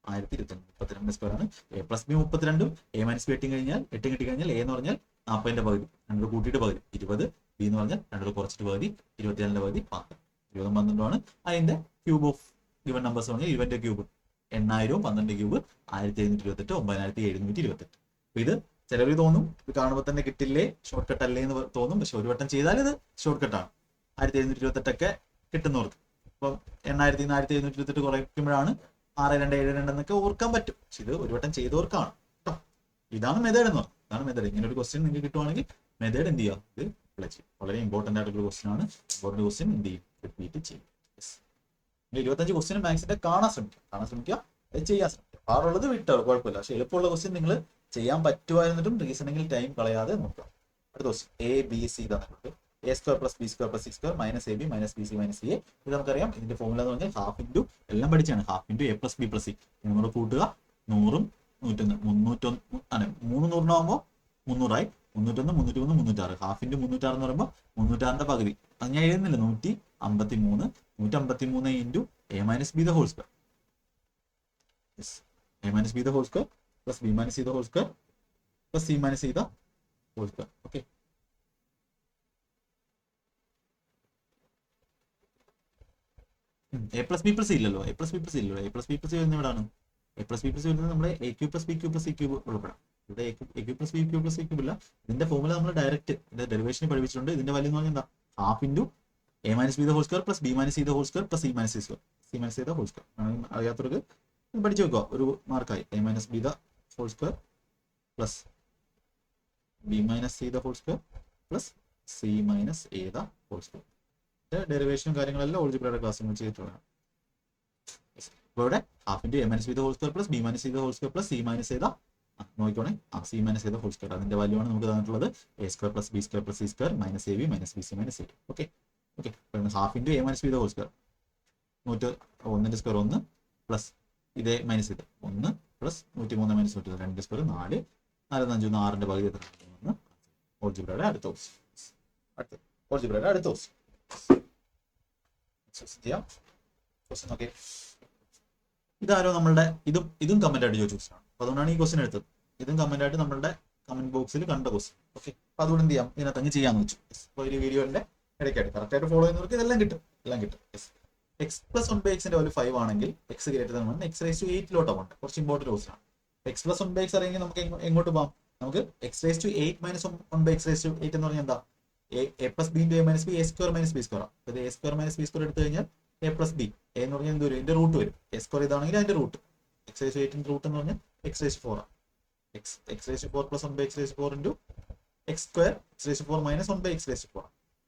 1022 സ്ക്വയർ ആണ്. എ പ്ലസ് ബി 32ഉം എ മൈനസ് ബി 8 കിട്ടിക്കഴിഞ്ഞാൽ എ എന്ന് പറഞ്ഞാൽ 40ന്റെ പകുതി, 2 കൂട്ടിയിട്ട് പകുതി 20, ബി എന്ന് പറഞ്ഞാൽ 2 കുറച്ചിട്ട് പകുതി 24ന്റെ പകുതി 12. 20 12 ആണ്. അതിന്റെ ക്യൂബ് ഓഫ് ഗിവൻ നമ്പേഴ്സ് പറഞ്ഞാൽ 20ന്റെ ക്യൂബ് 8000, 12 ക്യൂബ് 1728, 9728. അപ്പൊ ഇത് ചിലവർ തോന്നും ഇത് കാണുമ്പോൾ തന്നെ കിട്ടില്ലേ, ഷോർട്ട് കട്ട് അല്ലേ എന്ന് തോന്നും. പക്ഷെ ഒരു വട്ടം ചെയ്താൽ ഇത് ഷോർട്ട് കട്ടാണ്. 1728 കിട്ടുന്നവർക്ക് ഇപ്പം 8000 1728 കുറയ്ക്കുമ്പോഴാണ് 6272 എന്നൊക്കെ ഓർക്കാൻ പറ്റും. പക്ഷെ ഇത് ഒരു വട്ടം ചെയ്തവർക്കാണ് കേട്ടോ. ഇതാണ് മെത്തേഡ് എന്ന് പറഞ്ഞത്. ഇതാണ് മെത്തേഡ്. ഇങ്ങനെ ഒരു ക്വസ്റ്റ്യൻ നിങ്ങൾക്ക് കിട്ടുവാണെങ്കിൽ മെത്തേഡ് എന്ത് ചെയ്യുക? ഇത് അപ്ലൈ ചെയ്യും. വളരെ ഇമ്പോർട്ടന്റ് ആയിട്ടുള്ള ക്വസ്റ്റ്യൻ ആണ്. ഇമ്പോർട്ടന്റ് ക്വസ്റ്റ്യൻ എന്ത് ചെയ്യും? റിപ്പീറ്റ് ചെയ്യും. 25 ക്വസ്റ്റ്യൻ മാത്സിന്റെ കാണാൻ ശ്രമിക്കുക, അത് ചെയ്യാൻ ശ്രമിക്കുക. പാടുള്ളത് വിട്ടോ കുഴപ്പമില്ല. പക്ഷെ എളുപ്പമുള്ള ക്വസ്റ്റ്യൻ നിങ്ങൾ ചെയ്യാൻ പറ്റുമായിരുന്നിട്ടും റീസണിങ്ങിൽ ടൈം കളയാതെ നോക്കുക. അടുത്ത ക്വസ്റ്റ്യൻ എ ബി സി ഇതാണ്. A square plus B square plus C square minus A B minus B C minus C A. ഇത് നമുക്കറിയാം. ഇതിന്റെ ഫോമുല എന്ന് പറഞ്ഞാൽ ഹാഫ് ഇൻറ്റു എല്ലാം പഠിച്ചാണ്. Half into A plus B plus C. 300 കൂട്ടുക 100ഉം 101 301 ആണ്. 300 300ആയി. 301 303 306. ഹാഫ് ഇൻറ്റു 306 എന്ന് പറയുമ്പോൾ 306ന്റെ പകുതി. അത് ഞാൻ എഴുതുന്നില്ല. 153 153 into A minus B the whole square. A minus B the whole square plus B minus C the whole square plus C minus C the whole square. Okay. A plus B plus ഇല്ലല്ലോ. A plus B plus വരുന്നത് എവിടെയാണ്? A plus B plus വരുന്നത് നമ്മുടെ A cube plus B cube plus C cube ഉൾപ്പെടാം. ഇവിടെ A cube plus B cube plus C cube ഇല്ല. ഇതിന്റെ formula നമ്മൾ ഡയറക്റ്റ് ഇതിന്റെ ഡെറിവേഷൻ പഠിപ്പിച്ചിട്ടുണ്ട്. ഇതിന്റെ വാല്യൂ എന്ന് പറഞ്ഞാൽ എന്താ? Half into A minus B the whole square plus B minus C the whole square plus C minus C square C minus C the whole square. അറിയാത്തവർക്ക് പഠിച്ചു വെക്കുക. ഒരു മാർക്കായി. A minus B the whole square plus B minus C the whole square plus C minus A the whole square. ഡെറിവേഷനും കാര്യങ്ങളെല്ലാം ഓൾജിബ്രയുടെ ക്ലാസ്സിൽ ചെയ്തിട്ടുള്ളതാണ്. അപ്പോൾ ഇവിടെ half into A minus B the whole square plus B minus C the whole square plus C minus ചെയ്ത നോക്കിക്കോണേ C minus ചെയ്ത ഹോൾ സ്ക്വയർ. അതിന്റെ വാല്യൂ ആണ് നമുക്ക് തന്നിട്ടുള്ളത്. A square plus B square plus C square minus A B minus B C minus A. Okay. Half into A minus B the whole square 101ന്റെ square 1 plus ഇതേ minus ചെയ്ത് 1 plus 103 minus 102 2 square 4 4 5 6ന്റെ പകുതി എത്ര? ഓൾജിബ്രയുടെ അടുത്ത question. Okay. ഇതാരോ നമ്മളുടെ ഇതും comment ആയിട്ട് ചോദിച്ച ക്വസ്റ്റ്യൻ ആണ്. അപ്പൊ അതുകൊണ്ടാണ് ഈ ക്വസ്റ്റ്യൻ എടുത്തത്. ഇതും കമന്റ് ആയിട്ട് നമ്മളുടെ കമന്റ് ബോക്സിൽ കണ്ട ക്വസ്റ്റ്യൻ. ഓക്കെ. അപ്പൊ അതുകൊണ്ട് എന്ത് ചെയ്യാം? ഇതിനകത്ത് അങ്ങ് ചെയ്യാന്ന് വെച്ചു. അപ്പോൾ ഒരു വീഡിയോന്റെ ഇടയ്ക്കായിട്ട് കറക്റ്റ് ആയിട്ട് ഫോളോ ചെയ്യുന്നവർക്ക് ഇതെല്ലാം കിട്ടും. എക്സ് പ്ലസ് 1 ബൈ എക്സിന്റെ വാല്യൂ 5 ആണെങ്കിൽ X greater than 1 X raise to 8 പോകണ്ട. കുറച്ച് ഇമ്പോർട്ടന്റ് ക്വസ്റ്റ്യൻ ആണ്. എക്സ് പ്ലസ് 1 ബൈ എക്സ് അറിയെങ്കിൽ നമുക്ക് എങ്ങോട്ട് പോകാം? നമുക്ക് X raise to 8 minus 1 by X raise to 8 എന്ന് പറഞ്ഞാൽ എന്താ? A plus B into A minus B A square minus B square. ഇത് A square minus B square എടുത്തു കഴിഞ്ഞാൽ എ പ്ലസ് ബി എ എന്ന് പറഞ്ഞാൽ എന്ത് വരും? ഇതിന്റെ റൂട്ട് വരും. എ സ്ക്വയർ ഇതാണെങ്കിൽ അതിന്റെ റൂട്ട് എക്സ് റേസ് 8 റൂട്ട് എന്ന് പറഞ്ഞാൽ എക്സ് റേസ് 4 ആണ്. X raise 4 plus 1 by X raise 4 into X square X raise 4 minus 1 by X raise 4.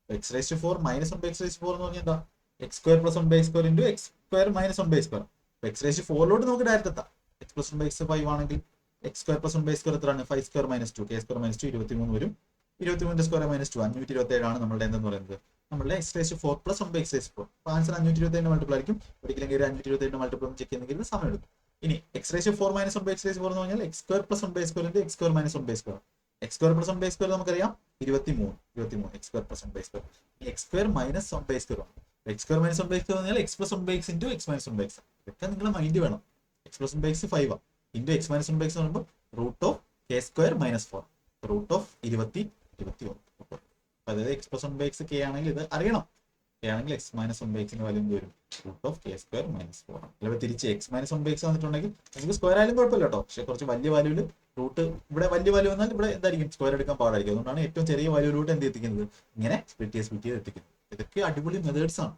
X raise 4 minus 1 by X raise 4 എന്ന് പറഞ്ഞാൽ എന്താ? X square plus 1 by X square into X square minus 1 by square. X raise 4ലോട്ട് നമുക്ക് direct എത്താം. X plus 1 by X 5 ആണെങ്കിൽ X square plus 1 by square എത്രയാണ്? 5 square minus 2 K square minus 2 23 വരും. 23 square minus 2 527 ആണ് നമ്മളുടെ എന്തെന്ന് പറയുന്നത്. നമ്മളുടെ X raise 4 plus 1 by X raise 4. അപ്പോൾ ആൻസർ 527 മൾട്ടിപ്പിൾ ആയിരിക്കും. ഒരിക്കലും 527 മൾട്ടിപ്പിൾ ചെക്ക് ചെയ്യുന്നെങ്കിൽ സമയം എടുക്കും. ഇനി X raise 4 minus 1 by X raise 4 എന്ന് പറഞ്ഞാൽ X square plus 1 by square into X square minus 1 by square. X square plus 1 by square നമുക്കറിയാം 23 X square plus 1 by square. X square minus 1 by square ആണ്. X square minus 1 by square പറഞ്ഞാൽ X plus 1 by X into X minus 1 by X. ഇതൊക്കെ നിങ്ങളുടെ mind വേണം. X plus 1 by X 5 into X minus 1 by X എന്ന് പറയുമ്പോൾ root of K square minus 4 root of 21. അതായത് X plus 1 by X K ആണെങ്കിൽ ഇത് അറിയണം. K ആണെങ്കിൽ എക്സ് മൈനസ് വൺ ബൈ എക്സിന്റെ വാല്യൂ എന്ത് വരും root of K square minus 4 ആണ്. അല്ലെങ്കിൽ തിരിച്ച് X minus one by X വന്നിട്ടുണ്ടെങ്കിൽ നമുക്ക് സ്ക്വയർ ആയാലും കുഴപ്പമില്ല കേട്ടോ. പക്ഷെ കുറച്ച് വലിയ വാല്യൂല് റൂട്ട് ഇവിടെ വലിയ വാല്യൂ വന്നാൽ ഇവിടെ എന്തായിരിക്കും സ്ക്വയർ എടുക്കാൻ പാടായിരിക്കും. അതുകൊണ്ടാണ് ഏറ്റവും ചെറിയ വാല്യൂ റൂട്ട് എന്ത് എത്തിക്കുന്നത് ഇങ്ങനെ സ്പ്ലിറ്റ് ചെയ്ത് എത്തിക്കുന്നത്. ഇതൊക്കെ അടിപൊളി മെത്തേഡ്സ് ആണ്.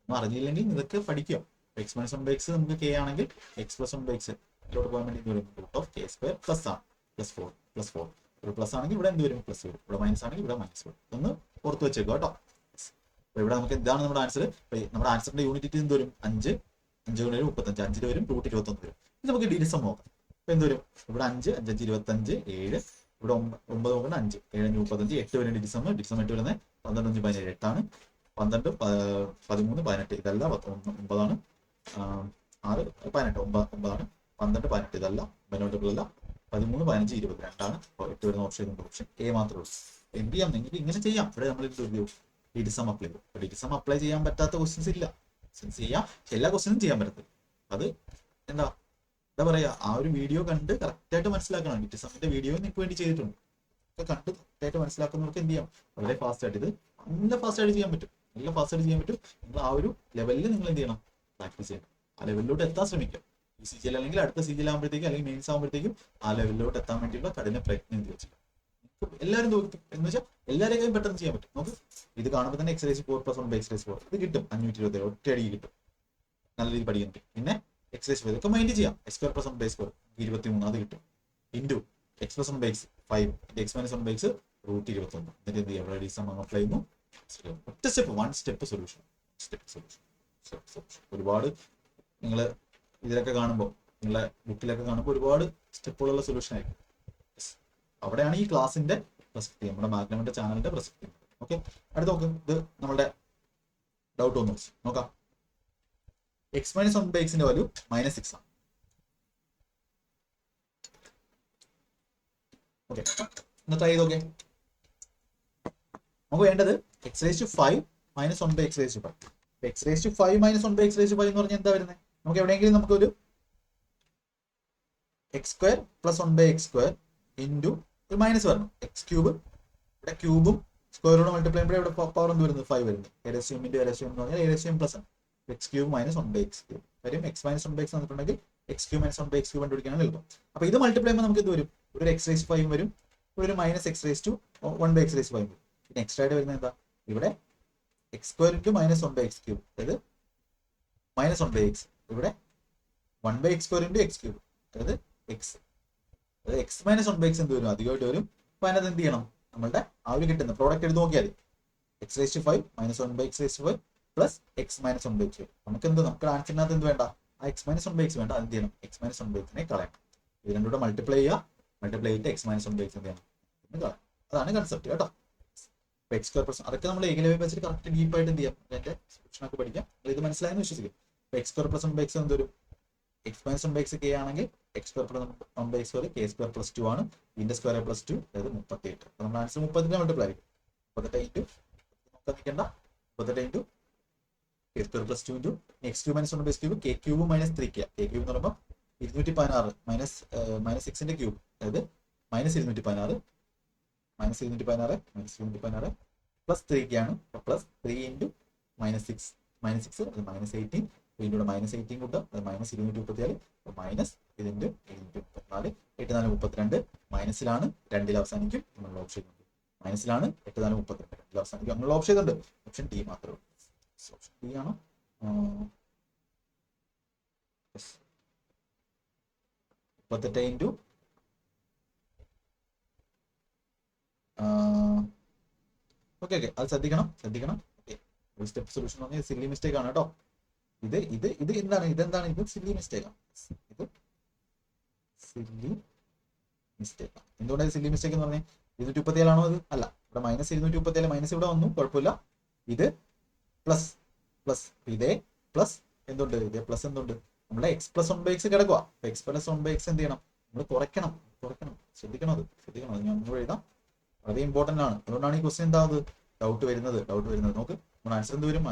ഒന്നും അറിഞ്ഞില്ലെങ്കിൽ ഇതൊക്കെ പഠിക്കുക. X minus one by X നമുക്ക് കെ ആണെങ്കിൽ X plus one by X ഇതിലോട്ട് പോകാൻ വേണ്ടി വരും root of K square plus ആണ് പ്ലസ് ഫോർ ഒരു പ്ലസ് ആണെങ്കിൽ ഇവിടെ എന്ത് വരും പ്ലസ് വരും. ഇവിടെ മൈനസ് ആണെങ്കിൽ ഇവിടെ മൈനസ് വരും. ഒന്ന് ഓർത്ത് വെച്ചേക്കുക കേട്ടോ. അപ്പൊ ഇവിടെ നമുക്ക് എന്താണ് നമ്മുടെ ആൻസർ. നമ്മുടെ ആൻസറിന്റെ യൂണിറ്റ് എന്ത് വരും 5 5 വരും 35 5 വരും റൂട്ട് 21 വരും. ഇത് നമുക്ക് ഡിവിഷൻ നോക്കാം. അപ്പൊ എന്ത് വരും ഇവിടെ 5 5 5 25 7 ഇവിടെ 9 നോക്കണം 5 7 35 8 വരും ഡിവിഷൻ 8 വരുന്നത് 12 5 17 8 ആണ്. 12 13 18 ഇതല്ല 9 ആണ്. 6 18 9 ആണ്. 12 18 ഇതല്ല ബെനോട്ടബിൾ 13 15 22 ആണ്. 8 വരുന്ന ഓപ്ഷൻ എ മാത്രമേ ഉള്ളൂ. എന്ത് ചെയ്യാം നിങ്ങൾക്ക് ഇങ്ങനെ ചെയ്യാം. ഇവിടെ നമ്മൾ ഡിസം അപ്ലൈ ചെയ്യും. ഡിസം അപ്ലൈ ചെയ്യാൻ പറ്റാത്ത ക്വസ്റ്റ്യൻസ് ഇല്ല. ക്വസ്റ്റ്യൻസ് ചെയ്യാം, എല്ലാ ക്വസ്റ്റ്യൻസും ചെയ്യാൻ പറ്റത്തില്ല. അത് എന്താ പറയാ ആ ഒരു വീഡിയോ കണ്ട് കറക്റ്റ് ആയിട്ട് മനസ്സിലാക്കണം. ഡിസമിന്റെ വീഡിയോ നിങ്ങൾക്ക് വേണ്ടി ചെയ്തിട്ടുണ്ട്. കണ്ട് കറക്റ്റായിട്ട് മനസ്സിലാക്കുന്നവർക്ക് എന്ത് ചെയ്യാം വളരെ ഫാസ്റ്റ് ആയിട്ട് ഇത് നല്ല ഫാസ്റ്റ് ആയിട്ട് ചെയ്യാൻ പറ്റും. നിങ്ങൾ ആ ഒരു ലെവലിൽ നിങ്ങൾ എന്ത് ചെയ്യണം പ്രാക്ടീസ് ചെയ്യണം. ആ ലെവലിലോട്ട് എത്താൻ ശ്രമിക്കാം. ഈ സി ജി എൽ അല്ലെങ്കിൽ അടുത്ത സി ജി എൽ ആകുമ്പോഴത്തേക്കും അല്ലെങ്കിൽ മെയിൻസ് ആകുമ്പോഴത്തേക്കും ആ ലെവലിലോട്ട് എത്താൻ വേണ്ടിയുള്ള കഠിന പ്രയത്നം എന്ത് വെച്ചാൽ എല്ലാവരും തോന്നും എന്ന് വെച്ചാൽ എല്ലാവരെയും പെട്ടെന്ന് ചെയ്യാൻ പറ്റും. നമുക്ക് ഇത് കാണുമ്പോൾ തന്നെ എക്സൈസ് 4 + 1 എക്സൈസ് 4 ഇത് കിട്ടും 527 ഒറ്റ അടിക്ക് കിട്ടും. നല്ല രീതിയിൽ പഠിക്കാൻ പറ്റും. പിന്നെ എക്സൈസ് 5 ഇതൊക്കെ മൈൻഡ് ചെയ്യാം. x² + 1 സ്ക്വയർ 23 അത് കിട്ടും. Into x + 1 x 5 x - 1 x root 21 എന്നിട്ട് എന്ത് ചെയ്യാം ഇവിടെ സം അപ്ലൈ ചെയ്യുന്നു. ഒറ്റ സ്റ്റെപ്പ് വൺ സ്റ്റെപ്പ് സൊല്യൂഷൻ ഒരുപാട് നിങ്ങൾ ഇതിലൊക്കെ കാണുമ്പോൾ നിങ്ങളെ ബുക്കിലൊക്കെ കാണുമ്പോൾ ഒരുപാട് സ്റ്റെപ്പുകളുള്ള സൊല്യൂഷൻ ആയിരിക്കും. അവിടെയാണ് ഈ ക്ലാസിന്റെ പ്രസക്തി, നമ്മുടെ മാഗ്നമിന്റെ ചാനലിന്റെ പ്രസക്തി. ഓക്കെ, അടുത്ത് നോക്ക്. ഇത് നമ്മുടെ ഡൗട്ട് ഒന്ന് നോക്കാം. x - 1 x വാല്യൂ -6 ആണ്. ഓക്കെ, ഒന്ന് ട്രൈ ചെയ്ത് നോക്കേ. നമുക്ക് വേണ്ടത് x⁵5 - 1 x⁵5. x⁵5 - 1 x⁵5 എന്ന് പറഞ്ഞാൽ എന്താ വരുന്നത്? നമുക്ക് എവിടെയെങ്കിലും നമുക്കൊരു x² + 1 x² ഇൻറ്റു ഒരു മൈനസ് വരണം. x³ ഇവിടെ ക്യൂബും സ്ക്വയറോട് മൾട്ടിപ്ലൈ ചെയ്യുമ്പോൾ ഇവിടെ പവർ എന്ത് വരുന്നത് 5 വരുന്നത്. LCM × LCM എന്ന് പറഞ്ഞാൽ LCM + x³ - 1 x³ വരും. x - 1 x വന്നിട്ടുണ്ടെങ്കിൽ x³ - 1 x³ കണ്ടുപിടിക്കാനാണ് എളുപ്പം. അപ്പൊ ഇത് മൾട്ടിപ്ലൈ ചെയ്യുമ്പോൾ നമുക്ക് എന്ത് വരും? ഒരു x⁵5 വരും, ഒരു -x⁴1 x⁵5 വരും. പിന്നെ എക്സ്ട്രാ ആയിട്ട് വരുന്നത് എന്താ? ഇവിടെ x² × -1 x³ അതായത് -1 x. ഇവിടെ 1 x² × x³ അതായത് x. അതായത് x - 1 x എന്ത് വരും? അധികമായിട്ട് വരും. അപ്പൊ അതിനകത്ത് എന്ത് ചെയ്യണം? നമ്മളുടെ ആ ഒരു കിട്ടുന്ന പ്രോഡക്റ്റ് എടുത്ത് നോക്കിയാൽ മതി. x⁵5 - 1 x⁵5 plus x - 1 x. നമുക്ക് ആൻസറിനകത്ത് എന്ത് വേണ്ട? ആ x - 1 x വേണ്ട. എന്ത് ചെയ്യണം? x - 1 x കളയണം. ഇത് രണ്ടും കൂടെ മൾട്ടിപ്ലൈ ചെയ്തിട്ട് x - 1 x എന്ത് ചെയ്യണം? കളയാം. അതാണ് കൺസെപ്റ്റ് കേട്ടോ. x² + അതൊക്കെ നമ്മൾ ഏകലവ്യ വെച്ചിട്ട് കറക്റ്റ് ഡീപ്പായിട്ട് എന്ത് ചെയ്യാം അതിന്റെ സൊല്യൂഷനൊക്കെ പഠിക്കാം. ഇത് മനസ്സിലായെന്ന് വിശ്വസിക്കും. x² + 1 x എന്ത് വരും? x - 1 x k ആണെങ്കിൽ x² + 1 x² k² + 2 ആണ്. ഇതിന്റെ സ്ക്വയർ +2 അതായത് 38. അപ്പൊ നമ്മുടെ ആൻസർ 38 മൾട്ടിപ്ലൈ ആയിരിക്കും. 38 ഇൻറ്റു നോക്കാൻ നിൽക്കേണ്ട. 38 into k² + 2 into x³ - 1 x³ k³ - 3k. k³ എന്ന് പറയുമ്പോൾ 216 -6ന്റെ ക്യൂബ് അതായത് -216 പ്ലസ് 3k ആണ്. പ്ലസ് 3 ഇൻറ്റു -6 അത് -18 ഇതിൻ്റെ -18 കൂട്ടും അത് -234 മൈനസ് ഇതിൻ്റെ 734 8 4 32 മൈനസിലാണ് 2ൽ അവസാനിക്കും. നമ്മളുടെ ഓപ്ഷൻ മൈനസിലാണ് 8 4 32 2ൽ അവസാനിക്കും. നമ്മളുടെ ഓപ്ഷൻ ചെയ്തുണ്ട്. ഓപ്ഷൻ ഡി മാത്രമേ ഉള്ളൂ. ഓപ്ഷൻ ഡി ആണോ? 38 ഇൻറ്റു ഓക്കെ അത് ശ്രദ്ധിക്കണം. ഒരു സ്റ്റെപ്പ് സൊല്യൂഷൻ പറഞ്ഞാൽ സില്ലി മിസ്റ്റേക്ക് ആണ് കേട്ടോ. ഇതെന്താണ്? ഇത് സില്ലി മിസ്റ്റേക്ക് ആണ്. ഇത് സില്ലി മിസ്റ്റേക്ക് ആണ്. എന്തുകൊണ്ടാണ് സില്ലി മിസ്റ്റേക്ക് എന്ന് പറഞ്ഞാൽ 237 ആണോ? അത് അല്ല. ഇവിടെ -237 മൈനസ് ഇവിടെ വന്നു, കുഴപ്പമില്ല. ഇത് പ്ലസ് ഇതേ പ്ലസ് എന്തുണ്ട്? ഇതേ പ്ലസ് എന്തുണ്ട്? നമ്മുടെ x + 1 x കിടക്കുക. x + 1 x എന്ത് ചെയ്യണം? നമ്മൾ കുറയ്ക്കണം. ശ്രദ്ധിക്കണം. അത് ഞാൻ ഒന്നുകൂടെ എഴുതാം. വളരെ ഇമ്പോർട്ടന്റ് ആണ്. അതുകൊണ്ടാണ് ഈ ക്വസ്റ്റ്യൻ എന്താവുന്നത് ഡൗട്ട് വരുന്നത്. നോക്ക് നമ്മുടെ ആൻസർ എന്ത് വരും?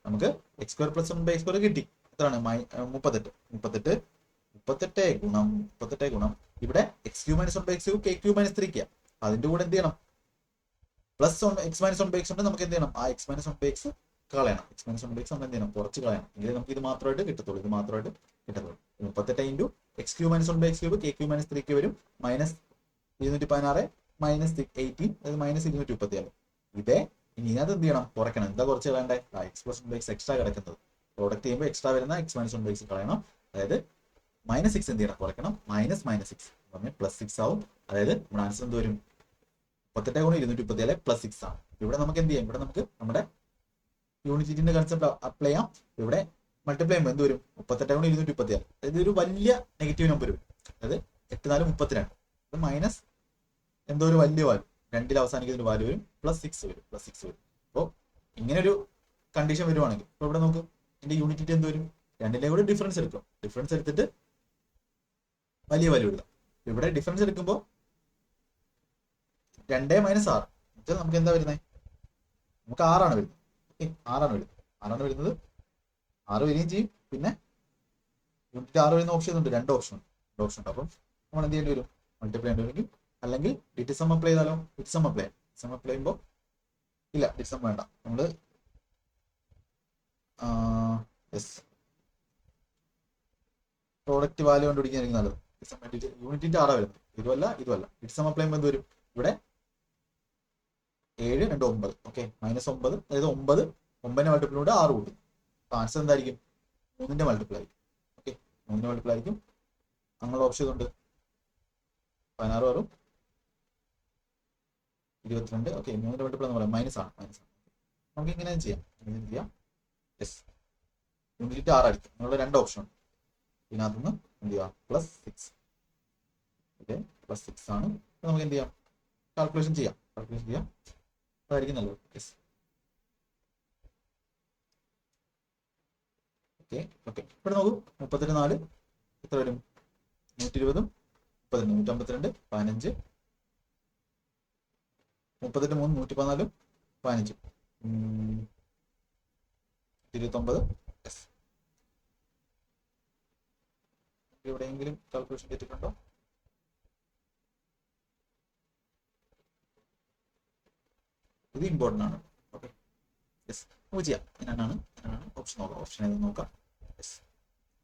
നമുക്ക് x² + 1 x² കിട്ടി. എത്രയാണ്? 38 ഗുണം ഇവിടെ x³ - 1 x³ k³ - 3k. അതിന്റെ കൂടെ എന്ത് ചെയ്യണം? പ്ലസ് x - 1 x ഉണ്ട്. നമുക്ക് എന്ത് ചെയ്യണം? ആ x - 1 x കളയണം. എക്സ് മൈനസ് 1 നമ്മൾ എന്ത് ചെയ്യണം, കുറച്ച് കളയണം. എങ്കിൽ നമുക്ക് ഇത് മാത്രമായിട്ട് കിട്ടത്തുള്ളൂ, ഇത് മാത്രമായിട്ട് കിട്ടത്തുള്ളൂ. 38 into X Q minus 1 X cube K Q minus 3 വരും, മൈനസ് 216 മൈനസ് 18, അതായത് മൈനസ് 236. ഇതേ ഇനി ഇതിനകത്ത് എന്ത് ചെയ്യണം, കുറയ്ക്കണം. എന്താ കുറച്ച് കളയണ്ടേ, എക്സ് പ്ലസ് 1 എക്സ് എക്സ്ട്രാ കിടക്കുന്നത്. പ്രോഡക്റ്റ് ചെയ്യുമ്പോൾ എക്സ്ട്രാ വരുന്ന എക്സ് മൈനസ് 1 എക്സ് കളയണം. അതായത് -6 എന്ത് ചെയ്യണം, കുറയ്ക്കണം. -6 പറഞ്ഞാൽ +6 ആവും. അതായത് നമ്മുടെ ആൻസർ എന്ത് വരും, 38 × 237 +6 ആണ്. ഇവിടെ നമുക്ക് എന്ത് ചെയ്യാം, ഇവിടെ നമുക്ക് നമ്മുടെ യൂണിറ്റിന്റെ കൺസെപ്റ്റ് അപ്ലൈ ചെയ്യാം. ഇവിടെ മൾട്ടിപ്ലൈ ചെയ്യുമ്പോൾ എന്ത് വരും, 38 × 237. അതായത് ഒരു വലിയ നെഗറ്റീവ് നമ്പർ വരും. അതായത് 8 4 32, മൈനസ് എന്തോ ഒരു വലിയ വാല്യൂ, 2ൽ അവസാനിക്കുന്ന ഒരു വാല്യൂ വരും, +6 വരും, +6 വരും. അപ്പോൾ ഇങ്ങനെ ഒരു കണ്ടീഷൻ വരുവാണെങ്കിൽ ഇപ്പോൾ ഇവിടെ നമുക്ക് ഇതിന്റെ യൂണിറ്റിന്റെ എന്ത് വരും, 2ലെ കൂടെ ഡിഫറൻസ് എടുക്കാം. ഡിഫറൻസ് എടുത്തിട്ട് വലിയ വാല്യൂ എടുക്കാം. ഇവിടെ ഡിഫറൻസ് എടുക്കുമ്പോൾ 2 - 6 നമുക്ക് എന്താ വരുന്നത്, നമുക്ക് 6 ആണ് വരുന്നത്. ഓക്കെ, 6 ആണ് വരുന്നത്. 6 വരികയും ചെയ്യും. പിന്നെ യൂണിറ്റ് 6 വരുന്ന ഓപ്ഷൻ ഉണ്ട്, 2 ഓപ്ഷൻ ഉണ്ട്. അപ്പം നമ്മൾ എന്ത് ചെയ്യേണ്ടി വരും, മൾട്ടിപ്ലൈ ചെയ്യേണ്ടി വരും. അല്ലെങ്കിൽ ഡിറ്റിസം അപ്ലൈ ചെയ്താലോ, ഡിറ്റിസം അപ്ലൈ ചെയ്യുമ്പോൾ ഇല്ല, ഡിറ്റിസം വേണ്ട. നമ്മള് പ്രോഡക്റ്റ് വാല്യൂ കണ്ടുപിടിക്കാനായിരിക്കും നല്ലത്. യൂണിറ്റിന്റെ 6 വരുന്നത്, ഇതുമല്ല. ഡിറ്റിസം അപ്ലൈ ചെയ്യുമ്പോൾ എന്ത് വരും, ഇവിടെ 7 2 9. ഓക്കെ, -9, അതായത് 9 9ന്റെ മൾട്ടിപ്പിളിലൂടെ 6 കൂട്ടും. അപ്പൊ ആൻസർ എന്തായിരിക്കും, 3ന്റെ മൾട്ടിപ്പിൾ ആയിരിക്കും. ഓക്കെ, 3ന്റെ മൾട്ടിപ്പിൾ ആയിരിക്കും. അങ്ങനെയുള്ള ഓപ്ഷൻ ഉണ്ട്. 16 വരും, 22. ഓക്കെ, 3ന്റെ മൾട്ടിപ്പിൾ എന്ന് പറയാം, മൈനസ് ആണ്. നമുക്ക് ഇങ്ങനെ ചെയ്യാം. യെസ്, യൂണിറ്റ് 6 ആയിരിക്കും. നിങ്ങളുടെ 2 ഓപ്ഷൻ ഉണ്ട്. ഇതിനകത്തുനിന്ന് എന്ത് ചെയ്യാം, +6. ഓക്കെ, +6 ആണ്. നമുക്ക് എന്ത് ചെയ്യാം, കാൽക്കുലേഷൻ ചെയ്യാം. അതായിരിക്കും നല്ലത്. Yes, okay. ഇവിടെ നോക്കൂ, 38 4 എത്ര വരും, 120, 152, 15, 38 3 114, 15, 29. യെസ്, എവിടെയെങ്കിലും കാൽക്കുലേഷൻ തെറ്റിട്ടുണ്ടോ? ഇത് ഇമ്പോർട്ടൻ്റ് ആണ്. ഓക്കെ, യെസ്, നമുക്ക് ചെയ്യാം. ഇതിനാണ് ഓപ്ഷൻ നോക്കാം. ഓപ്ഷൻ ഏത് നോക്കാം. യെസ്,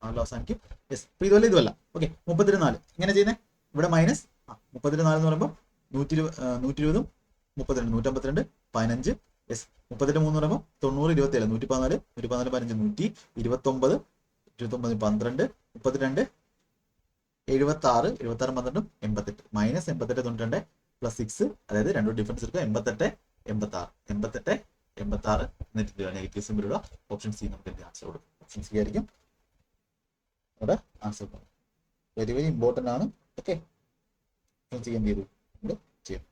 ആറിൽ അവസാനിക്കും. യെസ്, ഇതുമല്ല. ഓക്കെ, 34 ഇങ്ങനെ ചെയ്യുന്നത്. ഇവിടെ മൈനസ് 34 എന്ന് പറയുമ്പോൾ 120, 120, 32, 152, 15. യെസ്, 38 3 എന്ന് പറയുമ്പോൾ 90, 27, 114, 114, 15, 129, 29, 12, 32, 76, 76, 12, 88, -88 92 +6. അതായത് രണ്ടും ഡിഫറൻസ് എടുക്കുക. 88 86 എന്നിട്ട് നെഗറ്റീവ് സിമ്പിൾ ഇടുക. ഓപ്ഷൻ സി നമുക്ക് ആൻസർ കൊടുക്കും. ഓപ്ഷൻ സി ആയിരിക്കും അവിടെ ആൻസർ. വെരി വെരി ഇമ്പോർട്ടൻ്റ് ആണ്. ഓക്കെ, ചെയ്യാൻ ചെയ്തു ചെയ്യാം.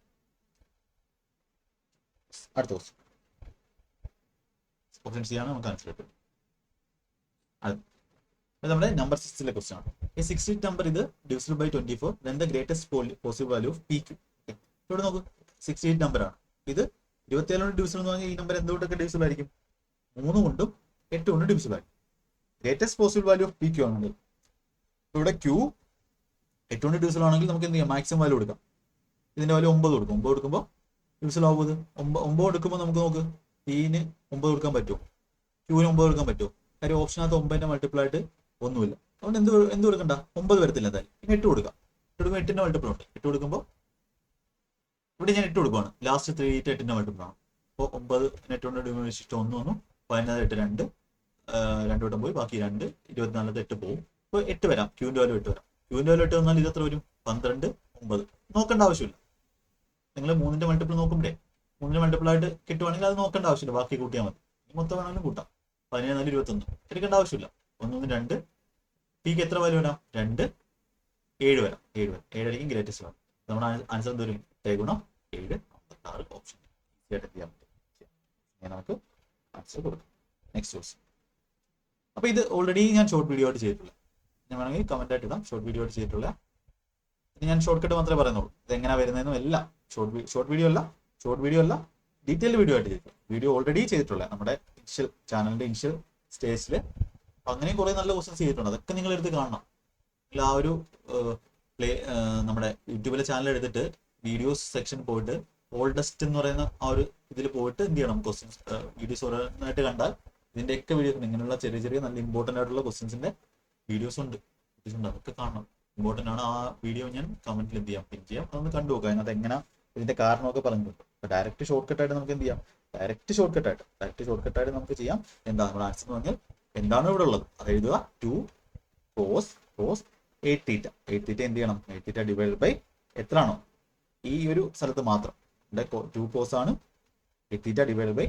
അടുത്ത ക്വസ്റ്റ്യൻ ഓപ്ഷൻ സി ആണ്, നമുക്ക് ആൻസർ കിട്ടും. നമ്മുടെ നമ്പർ 6ലെ ക്വസ്റ്റ്യൻ ആണ്. ഈ 6 നമ്പർ ഇത് divisible by 24, then the greatest possible value of PQ. ഇവിടെ നോക്കൂ, 68 നമ്പർ ആണ്. ഇത് 27 കൊണ്ട് ഡിവിസിബിൾ എന്ന് പറഞ്ഞാൽ ഈ നമ്പർ എന്തുകൊണ്ടൊക്കെ ഡിവിസിബിൾ ആയിരിക്കും, 3 കൊണ്ടും 8 കൊണ്ടും ഡിവിസിബിൾ ആയിരിക്കും. Greatest possible value of PQ ആണെങ്കിൽ ഇവിടെ Q 8 കൊണ്ട് ഡിവിസിബിൾ ആണെങ്കിൽ നമുക്ക് എന്ത് ചെയ്യാം, മാക്സിമം വാല്യൂ കൊടുക്കാം. ഇതിന്റെ വാല്യൂ 9 കൊടുക്കും. 9 കൊടുക്കുമ്പോൾ ഡിവിസിബിൾ ആവുന്നത് 9 കൊടുക്കുമ്പോൾ നമുക്ക് നോക്ക്, Pന് 9 കൊടുക്കാൻ പറ്റുമോ, Qന് 9 കൊടുക്കാൻ പറ്റുമോ? കാര്യം ഓപ്ഷനകത്ത് 9ന്റെ മൾട്ടിപ്പിൾ ആയിട്ട് ഒന്നുമില്ല. അതുകൊണ്ട് എന്ത് കൊടുക്കണ്ട, 9 വരത്തില്ല എന്തായാലും. പിന്നെ 8 കൊടുക്കാം. 8 കൊടുക്കുമ്പോൾ 8ന്റെ മൾട്ടിപ്പിൾ ഉണ്ട്. 8 കൊടുക്കുമ്പോൾ ഇവിടെ ഞാൻ 8 കൊടുക്കുവാണ്. ലാസ്റ്റ് 3 8ന്റെ മൾട്ടിപ്പിൾ ആണ്. അപ്പോൾ 9 8 കൊണ്ട് ഡിവിഷൻ 1 വന്നു, 14 8 2 വട്ടം പോയി, ബാക്കി 2 24 8 പോകും. ഇപ്പോൾ 8 വരാം. Qന്റെ വാല്യൂ 8 വരാം. Qന്റെ വാല്യൂ 8 വന്നാൽ ഇത് എത്ര വരും, 12 9. നോക്കേണ്ട ആവശ്യമില്ല. നിങ്ങൾ 3ന്റെ മൾട്ടിപ്പിൾ നോക്കുമ്പോഴേ 3ന്റെ മൾട്ടിപ്പിൾ ആയിട്ട് കിട്ടുവാണെങ്കിൽ അത് നോക്കേണ്ട ആവശ്യമില്ല, ബാക്കി കൂട്ടിയാൽ മതി. മൊത്തം വേണമെങ്കിലും കൂട്ടാം. 17 4 21 എടുക്കേണ്ട ആവശ്യമില്ല. 1 1 2. Pക്ക് എത്ര വാല്യൂ വരാം, 2 7 വരാം. 7 ആയിരിക്കും ഗ്രേറ്റസ്റ്റ് വാല്യൂ. നമ്മുടെ ആൻസർ എന്ത് വരും, 8 × 7 56. ഓപ്ഷൻ ചെയ്യാൻ പറ്റും. നമുക്ക് ആൻസർ കൊടുക്കാം. Next question. അപ്പൊ ഇത് ഓൾറെഡി ഞാൻ ഷോർട്ട് വീഡിയോ ആയിട്ട് ചെയ്തിട്ടുള്ള, ഞാൻ വേണമെങ്കിൽ കമന്റ് ആയിട്ട് ഇടാം. ഷോർട്ട് വീഡിയോ ആയിട്ട് ചെയ്തിട്ടുള്ള, ഇനി ഞാൻ ഷോർട്ട് കട്ട് മാത്രമേ പറയുന്നുള്ളൂ. ഇത് എങ്ങനെയാ വരുന്നതെന്നും എല്ലാം ഷോർട്ട് വീഡിയോ അല്ല ഡീറ്റെയിൽഡ് വീഡിയോ ആയിട്ട് ചെയ്തിട്ടുള്ളൂ. വീഡിയോ ഓൾറെഡി ചെയ്തിട്ടുള്ള നമ്മുടെ ചാനലിന്റെ ഇനിഷ്യൽ സ്റ്റേജിൽ. അങ്ങനെയും കുറെ നല്ല ക്വസ്റ്റ്യൻസ് ചെയ്തിട്ടുണ്ട്. അതൊക്കെ നിങ്ങൾ എടുത്ത് കാണണം. നിങ്ങൾ ആ ഒരു നമ്മുടെ യൂട്യൂബിലെ ചാനൽ എടുത്തിട്ട് വീഡിയോസ് സെക്ഷൻ പോയിട്ട് ഓൾഡസ്റ്റ് എന്ന് പറയുന്ന ആ ഒരു ഇതിൽ പോയിട്ട് എന്ത് ചെയ്യണം, ക്വസ്റ്റ്യൻസ് വീഡിയോസ് ഓരോന്നായിട്ട് കണ്ടാൽ ഇതിന്റെയൊക്കെ വീഡിയോസ് ഇങ്ങനെയുള്ള ചെറിയ ചെറിയ നല്ല ഇമ്പോർട്ടൻ്റ് ആയിട്ടുള്ള ക്വസ്റ്റ്യൻസിന്റെ വീഡിയോസ് ഉണ്ട്, അതൊക്കെ കാണണം. ഇമ്പോർട്ടൻ്റ് ആണ്. ആ വീഡിയോ ഞാൻ കമന്റിൽ എന്ത് ചെയ്യാം, പിൻ ചെയ്യാം. അതൊന്ന് കണ്ടു നോക്കുക. അതിനകത്ത് എങ്ങനെ ഇതിന്റെ കാരണമൊക്കെ പറഞ്ഞിട്ടുണ്ട്. അപ്പൊ ഡയറക്റ്റ് ഷോർട്ട് കട്ടായിട്ട് നമുക്ക് എന്ത് ചെയ്യാം, ഡയറക്റ്റ് ഷോർട്ട് കട്ടായിട്ട് നമുക്ക് ചെയ്യാം. എന്താ നമ്മുടെ ആൻസർ എന്ന് പറഞ്ഞാൽ എന്താണ് ഇവിടെ ഉള്ളത് അത് എഴുതുക. 2 cos 8 തീറ്റ. 8 തീറ്റ എന്ത് ചെയ്യണം, 8 തീറ്റ ഡിവൈഡ് ബൈ എത്രയാണോ ഈ ഒരു സ്ഥലത്ത് മാത്രം 2 cos ആണ്. 8 തീറ്റ ഡിവൈഡ് ബൈ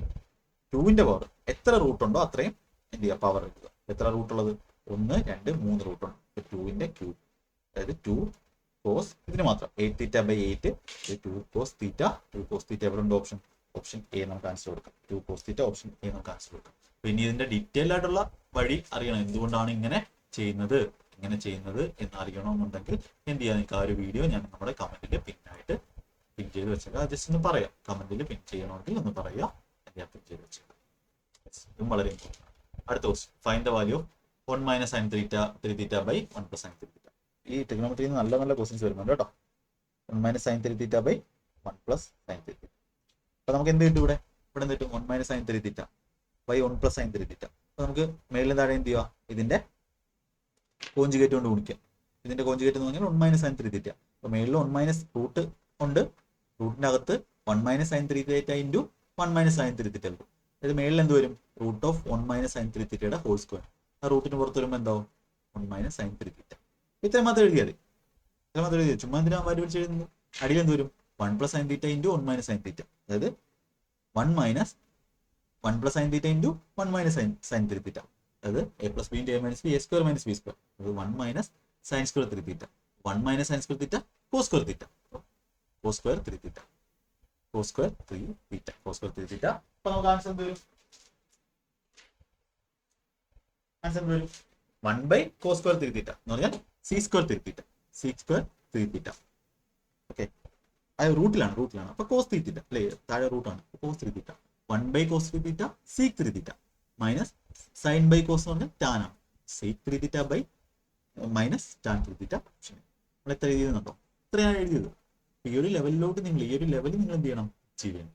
2ന്റെ പവർ എത്ര റൂട്ട് ഉണ്ടോ അത്രയും എന്ത് ചെയ്യുക, പവർ എഴുതുക. എത്ര റൂട്ട് ഉള്ളത്, 1 2 3 റൂട്ട് ഉണ്ട്. 2ന്റെ ക്യൂബ്, അതായത് 2 cos ഇതിന് മാത്രം 8 theta by 8 2 cos theta. 2 cos theta എവിടെ ഉണ്ട്, ഓപ്ഷൻ എ നമുക്ക് ആൻസർ കൊടുക്കാം. 2 cos തീറ്റ ഓപ്ഷൻ എ നമുക്ക് ആൻസർ കൊടുക്കാം. പിന്നെ ഇതിന്റെ ഡീറ്റെയിൽ ആയിട്ടുള്ള വഴി അറിയണം, എന്തുകൊണ്ടാണ് ഇങ്ങനെ ചെയ്യുന്നത് എന്ന് അറിയണമെന്നുണ്ടെങ്കിൽ എന്ത് ചെയ്യാം, നിങ്ങൾക്ക് ആ ഒരു വീഡിയോ ഞാൻ നമ്മുടെ കമന്റിൽ പിൻ ചെയ്ത് വെച്ചേക്കാം. ജസ്റ്റ് ഒന്ന് പറയാം, കമന്റിൽ പിൻ ചെയ്യണമെങ്കിൽ ഒന്ന് പറയാം, പിൻ ചെയ്ത് വെച്ചേക്കാം. ഇതും വളരെ ഇമ്പോർട്ടൻ്റ് ആണ്. അടുത്ത question, find the value of 1 - sin 3 theta by 1 + sin 3 theta. ഈ ട്രിഗണോമെട്രിയിൽ നിന്ന് നല്ല ക്വസ്റ്റ്യൻസ് വരുന്നുണ്ട് കേട്ടോ. 1 - sin 3 തീറ്റ ബൈ 1 + sin 3 തീറ്റ. അപ്പൊ നമുക്ക് എന്ത് കിട്ടും, ഇവിടെ എന്ത് കിട്ടും, 1 - sin 3 തീറ്റ ബൈ 1 + sin 3 തീറ്റ. അപ്പൊ നമുക്ക് മേളിൽ താഴെ എന്ത് ചെയ്യുക, ഇതിന്റെ കോഞ്ചുഗേറ്റ് കൊണ്ട് ഗുണിക്കാം. ഇതിന്റെ കോഞ്ചുഗേറ്റ് എന്ന് പറഞ്ഞാൽ 1 - sin 3 തീറ്റ. അപ്പൊ മേളിൽ 1 - റൂട്ട് ഉണ്ട്, റൂട്ടിന്റെ അകത്ത് 1 - sin 3 തീറ്റ ഇൻറ്റു 1 - sin 3 തീറ്റ കിട്ടും. അതായത് മേളിൽ എന്ത് വരും, റൂട്ട് ഓഫ് 1 - sin 3 തീറ്റയുടെ ഹോൾ സ്ക്വയർ. ആ റൂട്ടിന് പുറത്ത് വരുമ്പോൾ എന്താവും, 1 - sin 3 തീറ്റ. ഇത്രയും മാത്രം എഴുതിയാൽ മതി. ചുമ്മാ എന്തിനാ വാല്യൂ വെച്ച് എഴുതുന്നത്. അടിയിൽ എന്ത് വരും, 1 + sin തീറ്റ ഇൻറ്റു 1 - sin തീറ്റ. അതായത് 1 + sin തീറ്റ ഇൻറ്റു 1 - sin 3 തീറ്റ. അതായത് a + b × a - b, a² - b². അത് 1 - sin² 3 തീറ്റ. 1 - sin² തീറ്റ cos² തീറ്റ. cos² 3 തീറ്റ. അപ്പൊ നമുക്ക് ആൻസർ എന്ത് വരും, 1/cos² 3 തീറ്റ എന്ന് പറഞ്ഞാൽ c² 3 തീറ്റ. c² 3 തീറ്റ. ഓക്കെ, അത് റൂട്ടിലാണ്. അപ്പൊ cos 3 തീറ്റ അല്ലേ, താഴെ റൂട്ടാണ്. cos 3 theta 1/cos 3 theta sec 3 theta minus sin/cos എന്ന് പറഞ്ഞാൽ tan ആണ്. sec 3 theta by minus tan 3 theta. നമ്മൾ എത്ര എഴുതിയെന്നുണ്ടോ, ഇത്രയാണ് എഴുതിയത്. ഈ ഒരു ലെവലിലോട്ട് നിങ്ങൾ എന്ത് ചെയ്യണം, അച്ചീവ് ചെയ്യണം.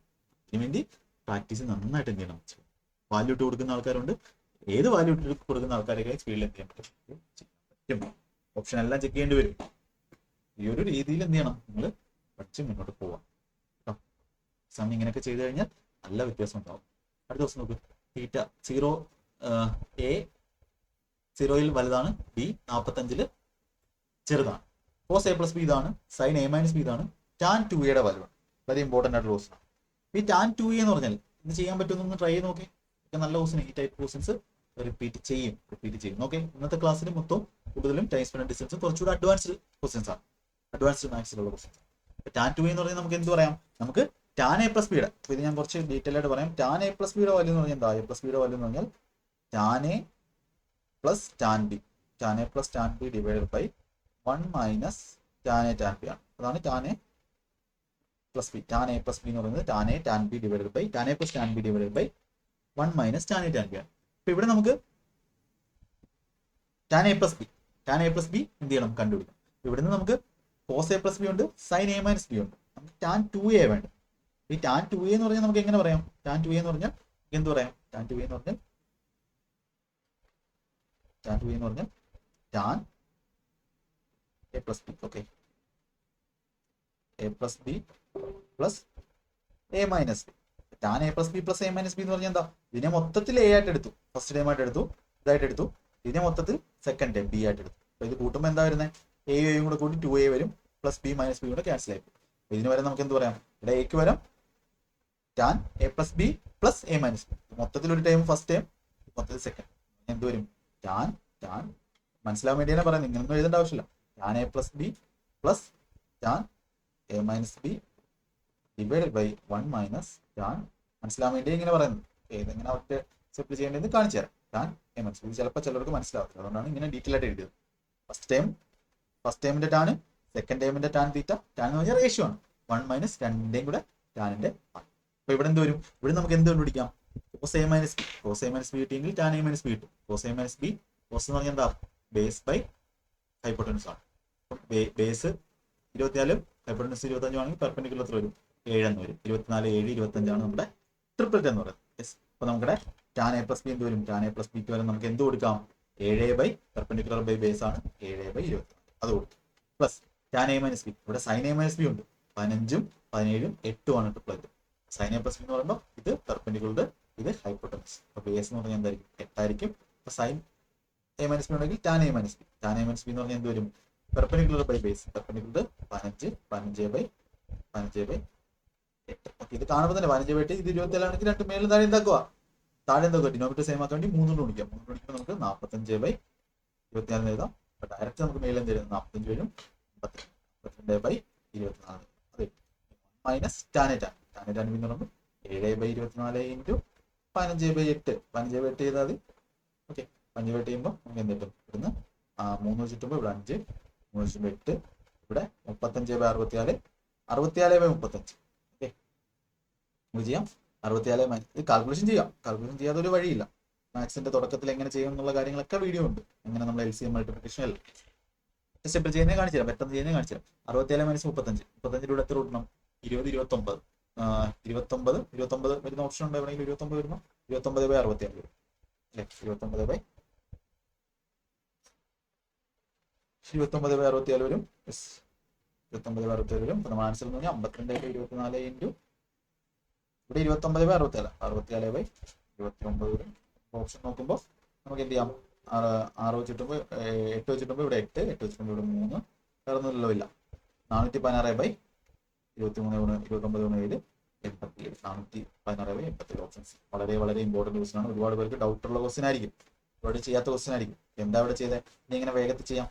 ഇതിനുവേണ്ടി പ്രാക്ടീസ് നന്നായിട്ട് എന്ത് ചെയ്യണം, വാല്യൂ ഇട്ട് കൊടുക്കുന്ന ആൾക്കാരുണ്ട്. ഏത് വാല്യൂ ഇട്ട് കൊടുക്കുന്ന ആൾക്കാരൊക്കെ സ്പീഡിൽ എന്ത് ചെയ്യാൻ പറ്റും. ഓപ്ഷൻ എല്ലാം ചെക്ക് ചെയ്യേണ്ടി വരും. ഈ ഒരു രീതിയിൽ എന്ത് ചെയ്യണം, നിങ്ങൾ പഠിച്ച് മുന്നോട്ട് പോവാം കേട്ടോ. എക്സാമിന് ഇങ്ങനെയൊക്കെ ചെയ്ത് കഴിഞ്ഞാൽ നല്ല വ്യത്യാസം ഉണ്ടാവും. അടുത്ത ദിവസം നോക്ക്, തീറ്റ 0 വലുതാണ്, b 45 ചെറുതാണ്. cos a + b ഇതാണ്, sin a - b ഇതാണ്, tan 2a വാല്യൂ ആണ്. വളരെ ഇമ്പോർട്ടൻ്റ് ആയിട്ടുള്ള ക്വസ്റ്റൻ ആണ്. ഈ tan 2a എന്ന് പറഞ്ഞാൽ ഇത് ചെയ്യാൻ പറ്റുമെന്ന് ട്രൈ ചെയ്ത് നോക്കി. നല്ല ക്വസ്റ്റൻ, ഈ ടൈപ്പ് ക്വസ്റ്റൻസ് റിപ്പീറ്റ് ചെയ്യും. ഓക്കെ, ഇന്നത്തെ ക്ലാസ്സിൽ മൊത്തം കൂടുതലും ടൈം സ്പെൻഡ് ഡിസ്റ്റൻസും കുറച്ചുകൂടെ അഡ്വാൻസ്ഡ് ക്വസ്റ്റൻസ് ആണ്, അഡ്വാൻസ്ഡ് മാത്സിലുള്ള ക്വസ്റ്റൻസ്. tan 2a എന്ന് പറഞ്ഞാൽ നമുക്ക് എന്ത് പറയാം, നമുക്ക് tan a + b യുടെ, ഇത് ഞാൻ കുറച്ച് ഡീറ്റെയിൽ ആയിട്ട് പറയാം. tan a + b യുടെ വാല്യൂ എന്ന് പറഞ്ഞാൽ എന്താ, a + b യുടെ വാല്യൂ എന്ന് പറഞ്ഞാൽ tan a + tan b divided by 1 - tan a tan b ആണ്. അതാണ് tan a + b. tan a + b എന്ന് പറയുന്നത് tan a tan b divided by 1 - tan a tan b ആണ്. അപ്പൊ ഇവിടെ നമുക്ക് tan a + b എന്ത് ചെയ്യണം, കണ്ടുപിടിക്കണം. ഇവിടുന്ന് നമുക്ക് cos a + b ഉണ്ട്, sin a - b ഉണ്ട്. നമുക്ക് tan 2a വേണ്ട. ഈ tan 2a എന്ന് പറഞ്ഞാൽ നമുക്ക് എങ്ങനെ പറയാം, tan 2a എന്ന് പറഞ്ഞാൽ എന്ത് പറയാം, tan 2a എന്ന് പറഞ്ഞാൽ tan a + b. Okay, a + b + a - b. tan a + b + a - b എന്ന് പറഞ്ഞാൽ എന്താ, ഇതിനെ മൊത്തത്തിൽ a ആയിട്ട് എടുത്തു, ഫസ്റ്റ് ടൈം ആയിട്ട് എടുത്തു, ഇതായിട്ട് എടുത്തു. ഇതിനെ മൊത്തത്തിൽ സെക്കൻഡ് ടൈം b ആയിട്ട് എടുത്തു. അപ്പൊ ഇത് കൂട്ടുമ്പോൾ എന്താ വരുന്നത്, a കൂടെ കൂടി 2a വരും, + b - b കൂടെ ക്യാൻസൽ ആയി. ഇതിന് വരെ നമുക്ക് എന്ത് പറയാം, ഇവിടെ എക്ക് വരാം tan a + b + a - b. മൊത്തത്തിൽ ഒരു ടൈം ഫസ്റ്റ് ടൈം, മൊത്തത്തിൽ സെക്കൻഡ്. എന്ത് വരും, tan മനസ്സിലാവാൻ വേണ്ടിയാണ് പറയുന്നത്, ഇങ്ങനൊന്നും എഴുതേണ്ട ആവശ്യമില്ല. tan a + b + tan a - b divided by 1 - tan, മനസ്സിലാവാൻ വേണ്ടി ഇങ്ങനെ പറയുന്നത്. ഇതെങ്ങനെ അവർക്ക് സിംപ്ലി ചെയ്യേണ്ടതെന്ന് കാണിച്ചു തരാം. tan a - b ചിലപ്പോൾ ചിലർക്ക് മനസ്സിലാവില്ല, അതുകൊണ്ടാണ് ഇങ്ങനെ ഡീറ്റെയിൽ ആയിട്ട് എഴുതിയത്. ഫസ്റ്റ് ടൈമിന്റെ ടാൻ, സെക്കൻഡ് ടൈമിന്റെ tan തീറ്റ. tan എന്ന് പറഞ്ഞാൽ റേഷ്യോ ആണ്, 1 - രണ്ടിന്റെയും കൂടെ ടാനിന്റെ 1. അപ്പൊ ഇവിടെ എന്ത് വരും, ഇവിടെ നമുക്ക് എന്ത് കണ്ടുപിടിക്കാം, cos a - b കിട്ടിയെങ്കിൽ tan a - b കിട്ടും. cos a - b, cos എന്ന് പറഞ്ഞാൽ എന്താ, ബേസ് ബൈ ഹൈപ്പോട്ടൻസ് ആണ്. ബേസ് 24 ഹൈപ്പോട്ടൻസ് 25 ആണെങ്കിൽ പെർപെൻഡിക്കുലർ എത്ര വരും, 7 എന്ന് വരും. 24, 7, 25 നമ്മുടെ ട്രിപ്ലറ്റ് എന്ന് പറയുന്നത്. യെസ്. അപ്പൊ നമ്മുടെ ടാൻ എ പ്ലസ് ബി എന്ത് വരും? ടാൻ എ പ്ലസ് ബിക്ക് വരെ നമുക്ക് എന്ത് കൊടുക്കാം? 7 ബൈ പെർപെൻഡിക്കുലർ ബൈ ബേസ് ആണ് 7 ബൈ 24 അത് കൊടുക്കും. Plus tan A minus B, ഇവിടെ സൈൻ എ മൈനസ് ബി ഉണ്ട്. 15ഉം 17ഉം 8ഉം ആണ് triplet. Sine A plus B എന്ന് പറയുമ്പോൾ ഇത് പെർപെൻഡിക്കുലർ, ഇത് ഹൈപ്പോട്ടനസ്. അപ്പൊ ബേസ് എന്ന് പറഞ്ഞാൽ എന്തായിരിക്കും? 8 ആയിരിക്കും. അപ്പൊ സൈൻ എ മൈനസ് ബി ഉണ്ടെങ്കിൽ tan A minus B. Tan A minus B എന്ന് പറഞ്ഞാൽ എന്ത് വരും? Perpendicular by base. Perpendicular 15, 15 by 8. Okay, ഇത് കാണുമ്പോൾ തന്നെ 15 ബൈ 8 ഇത് 27 ആണെങ്കിൽ രണ്ട് മേലും താഴെ എന്താക്കുക? താഴെ എന്താക്കുക? ഡിനോമിനേറ്റർ സെയിം ആക്കാൻ വേണ്ടി 3 കൊണ്ട് ഗുണിക്കാം. 3 ഗുണിക്കുമ്പോൾ നമുക്ക് 45 ബൈ 24 എഴുതാം. അപ്പൊ ഡയറക്റ്റ് നമുക്ക് മേലും എന്ത് വരും? 45 വരും. 52 ബൈ 24 അതെ മൈനസ് ടാൻ എ ടാൻ എന്ന് പറയുമ്പോൾ 7 ബൈ 24 ഇൻറ്റു 15 ബൈ 8. 15 ബൈ 8 ചെയ്താൽ മതി. ഓക്കെ, 15 ബൈ 8 ചെയ്യുമ്പോൾ നമുക്ക് എന്ത് കിട്ടും? ഇവിടുന്ന് 3 വെച്ചിട്ടുമ്പോൾ ഇവിടെ 5, 3 വെച്ചിട്ടുമ്പോൾ 8, ഇവിടെ 35 ബൈ 64, 64 ബൈ 35. ഓക്കെ, നമുക്ക് ചെയ്യാം. 64 ഇത് കാൽക്കുലേഷൻ ചെയ്യാം. കാൽക്കുലേഷൻ ചെയ്യാതെ ഒരു വഴിയില്ല. മാത്സിന്റെ തുടക്കത്തിൽ എങ്ങനെ ചെയ്യും എന്നുള്ള കാര്യങ്ങളൊക്കെ വീഡിയോ ഉണ്ട്. എങ്ങനെ നമ്മൾ LCM മൾട്ടിപ്ലിക്കേഷൻ അല്ല സ്റ്റെപ്പിൽ ചെയ്യുന്നത് കാണിച്ചു തരാം. പെട്ടെന്ന് ചെയ്യുന്നത് കാണിച്ചു തരാം. 67 മൈനസ് 35. 35 എത്ര കൂട്ടണം? 20, 29. 29 വരുന്ന ഓപ്ഷൻ ഉണ്ട് എവിടെയെങ്കിലും? 29 വരുമ്പോൾ 29 ബൈ 66 വരും അല്ലെ? 29 ബൈ 64 വരും. 29 ബൈ 64 വരും. നമ്മൾ ആൻസർ എന്ന് പറഞ്ഞാൽ 52 ബൈ 24 ഇൻറ്റു ഇവിടെ 29 ബൈ 64, 64 ബൈ 29 വരും. ഓപ്ഷൻ നോക്കുമ്പോൾ നമുക്ക് എന്ത് ചെയ്യാം? 6 വെച്ചിട്ടുമ്പോൾ 8 വെച്ചിട്ടുമ്പോൾ ഇവിടെ 8, 8 വെച്ചിട്ടുമ്പോൾ ഇവിടെ 3, വേറെ ഒന്നുമില്ലല്ലോ ഇല്ല. 416 ബൈ 23 29 7 87. 416 by 87 options. വളരെ വളരെ ഇമ്പോർട്ടന്റ് ക്വസ്റ്റൻ ആണ്. ഒരുപാട് പേർക്ക് ഡൗട്ട് ഉള്ള ക്വസ്റ്റൻ ആയിരിക്കും, ഒരുപാട് ചെയ്യാത്ത ക്വസ്റ്റൻ ആയിരിക്കും. എന്താ ഇവിടെ ചെയ്തത്? ഇനി ഇങ്ങനെ വേഗത്തിൽ ചെയ്യാം.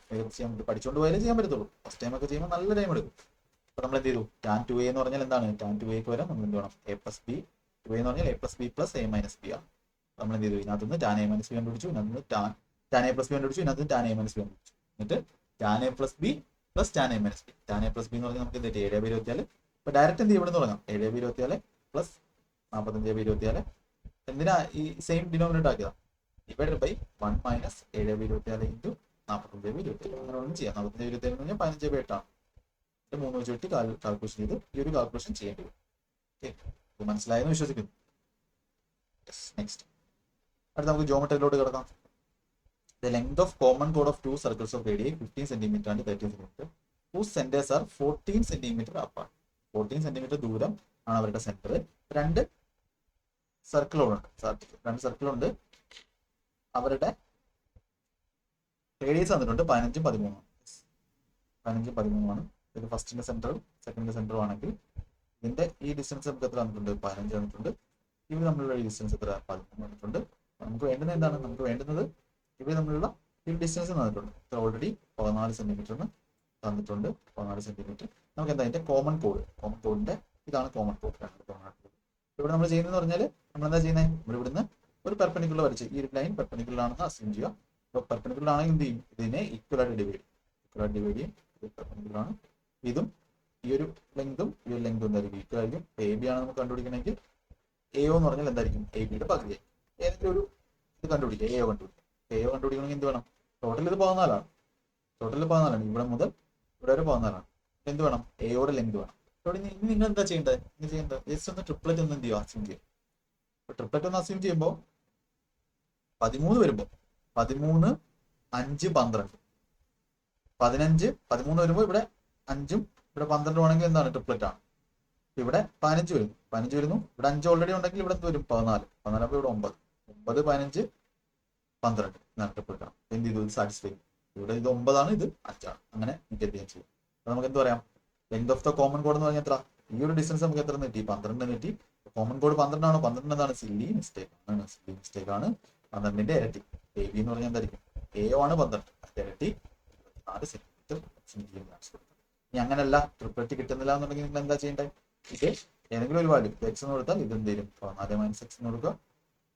പഠിച്ചുകൊണ്ട് പോയാലേ ചെയ്യാൻ പറ്റത്തുള്ളൂ. ഫസ്റ്റ് ടൈം ഒക്കെ ചെയ്യുമ്പോൾ നല്ല ടൈം എടുക്കും. അപ്പൊ നമ്മൾ എന്ത് ചെയ്തു? ടാൻ 2a എന്ന് പറഞ്ഞാൽ എന്താണ്? ടാൻ 2aക്ക് വരാം നമ്മൾ എന്ത് വേണം? a plus B. 2a എന്ന് പറഞ്ഞാൽ a plus B plus a minus B ആണ്. നമ്മൾ എന്ത് ചെയ്തു? ഇതിനകത്തുനിന്ന് ടാൻ എ മൈനസ് ബി കണ്ടുപിടിച്ചു, ഇതിനകത്ത് ടാൻ എ പ്ലസ് ബി കണ്ടുപിടിച്ചു, ഇതിനകത്ത് ടാൻ എ മൈനസ് ബി കണ്ടുപിടിച്ചു. എന്നിട്ട് tan A plus B plus tan A minus B. Tan A plus B എന്ന് പറഞ്ഞാൽ നമുക്ക് എന്ത് 7 ബൈ 24. ഇപ്പൊ ഡയറക്റ്റ് എന്ത് ഇവിടെ തുടങ്ങാം? 7 ബൈ 24 പ്ലസ് 45 ബൈ 24. എന്തിനാ ഈ സെയിം ഡിനോമിനേറ്റർ ആക്കിയതാ? Divided by 1 minus 7 by 24 into 45 by 24. അങ്ങനെ ഒന്നും ചെയ്യാം. 45 ബൈ 24 എന്ന് പറഞ്ഞാൽ 15 ബൈ 8 ആണ്. 3 വെച്ച് വെട്ടി കാൽക്കുലേഷൻ ചെയ്ത് ഈ ഒരു കാൽക്കുലേഷൻ ചെയ്യേണ്ടി വരും. ഓക്കെ, ഇത് മനസ്സിലായെന്ന് വിശ്വസിക്കുന്നു. നെക്സ്റ്റ് അടുത്ത നമുക്ക് ജോമെട്രിയിലോട്ട് കിടക്കാം. The length of common chord of two circles of radii 15 cm and 13 cm whose centers are 14 cm apart. 14 cm ദൂരം ആണ് അവരുടെ സെന്റർ. രണ്ട് സർക്കിളുണ്ട്. അവരുടെ റേഡിയസ് തന്നിട്ടുണ്ട് 15ഉം 13ഉം. 15ഉം 13ഉമാണ്. ഇത് ഫസ്റ്റിന്റെ സെന്ററും സെക്കൻഡിന്റെ സെന്ററും ആണെങ്കിൽ ഇതിന്റെ ഈ ഡിസ്റ്റൻസ് നമുക്ക് എത്ര തന്നിട്ടുണ്ട്? 15 തന്നിട്ടുണ്ട്. ഇവർ തമ്മിലുള്ള ഡിസ്റ്റൻസ് എത്ര? 13 തന്നിട്ടുണ്ട്. നമുക്ക് വേണ്ടുന്നത് എന്താണ്? നമുക്ക് വേണ്ടുന്നത് ഇവർ തമ്മിലുള്ള ഈ ഡിസ്റ്റൻസ് തന്നിട്ടുണ്ട്. ഇത് ഓൾറെഡി 14 സെന്റിമീറ്റർ തന്നിട്ടുണ്ട്. 14 സെന്റിമീറ്റർ. നമുക്ക് എന്താ ഇതിന്റെ കോമൺ കോഡിന്റെ ഇതാണ് കോമൺ കോഡ്. ഇവിടെ നമ്മൾ ചെയ്യുന്നത് പറഞ്ഞാൽ നമ്മൾ എന്താ ചെയ്യുന്നത്? ഇവിടുന്ന് ഒരു പെർപെൻഡിക്കുലർ വരച്ച് ഈ ഒരു ലൈൻ പെർപെൻഡിക്കുലർ ആണെന്ന് അസ്യൂം ചെയ്യുക. അപ്പോൾ പെർപെൻഡിക്കുലർ ആണെങ്കിൽ എന്ത് ചെയ്യും? ഇതിനെ ഈക്വലായിട്ട് ഡിവൈഡ് ചെയ്യും. ഇത് പെർപെൻഡിക്കുലർ ആണ്. ഇതും ഈ ഒരു ലെങ്തും ഈ ഒരു ലെങ്തും എന്തായിരിക്കും? ഈക്വൽ ആയിരിക്കും. എ ബി ആണ് നമുക്ക് കണ്ടുപിടിക്കണമെങ്കിൽ AO എന്ന് പറഞ്ഞാൽ എന്തായിരിക്കും? AB-യുടെ പകുതി. ഏതെങ്കിലും ഒരു ഇത് കണ്ടുപിടിക്കുക. AO കണ്ടുപിടിക്കണമെങ്കിൽ എന്ത് വേണം? ടോട്ടൽ ഇത് 14 ആണ്. ഇവിടെ മുതൽ ഇവിടെ വരെ 14 ആണ്. എന്ത് വേണം? AOയുടെ ലെങ്ത് വേണം. ഇവിടെ നിങ്ങൾ എന്താ ചെയ്യേണ്ടത്? ജസ്റ്റ് ഒന്ന് ട്രിപ്ലറ്റ് ഒന്ന് എന്ത് ചെയ്യുക? അസ്യൂം ചെയ്യും. ട്രിപ്ലറ്റ് ഒന്ന് അസ്യൂം ചെയ്യുമ്പോൾ 13 വരുമ്പോൾ 13, 5, 12. 15, 13 വരുമ്പോൾ ഇവിടെ 5ഉം ഇവിടെ 12 ആണെങ്കിൽ എന്താണ്? ട്രിപ്ലറ്റ് ആണ്. ഇവിടെ 15 വരുന്നു. ഇവിടെ 5 ഓൾറെഡി ഉണ്ടെങ്കിൽ ഇവിടെ എന്ത് വരും? 14 ആകുമ്പോൾ ഇവിടെ 9, 15, 12 എന്നാണ് ട്രിപ്ലറ്റ് ആണ്. എന്ത് ചെയ്തു? ഇത് സാറ്റിസ്ഫൈ. ഇവിടെ ഇത് 9 ആണ്, ഇത് 5 ആണ്. അങ്ങനെ നമുക്ക് എന്ത് ചെയ്യാൻ ചെയ്യും? അപ്പൊ നമുക്ക് എന്ത് പറയാം? Length of the common code എന്ന് പറഞ്ഞാൽ എത്ര? ഈ ഒരു ഡിസ്റ്റൻസ് നമുക്ക് എത്ര കിട്ടി? 12 കിട്ടി. കോമൺ കോഡ് 12 ആണോ? 12 എന്താണ്? സില്ലി മിസ്റ്റേക്ക് ആണ്. 12ന്റെ ഇരട്ടി. AB എന്ന് പറഞ്ഞാൽ എന്തായിരിക്കും? AO ആണ് 12, അതിന്റെ ഇരട്ടി 24 സെന്റിമീറ്റർ. ഇനി അങ്ങനെയല്ല, ട്രിപ്ലറ്റ് കിട്ടുന്നില്ല എന്നുണ്ടെങ്കിൽ നിങ്ങൾ എന്താ ചെയ്യേണ്ടത്? ഇത് ഏതെങ്കിലും ഒരു വാല്യൂ എക്സ് എന്ന് കൊടുത്താൽ ഇത് എന്ത് ചെയ്യും? 14 മൈനസ് എക്സ് എന്ന് കൊടുക്കുക.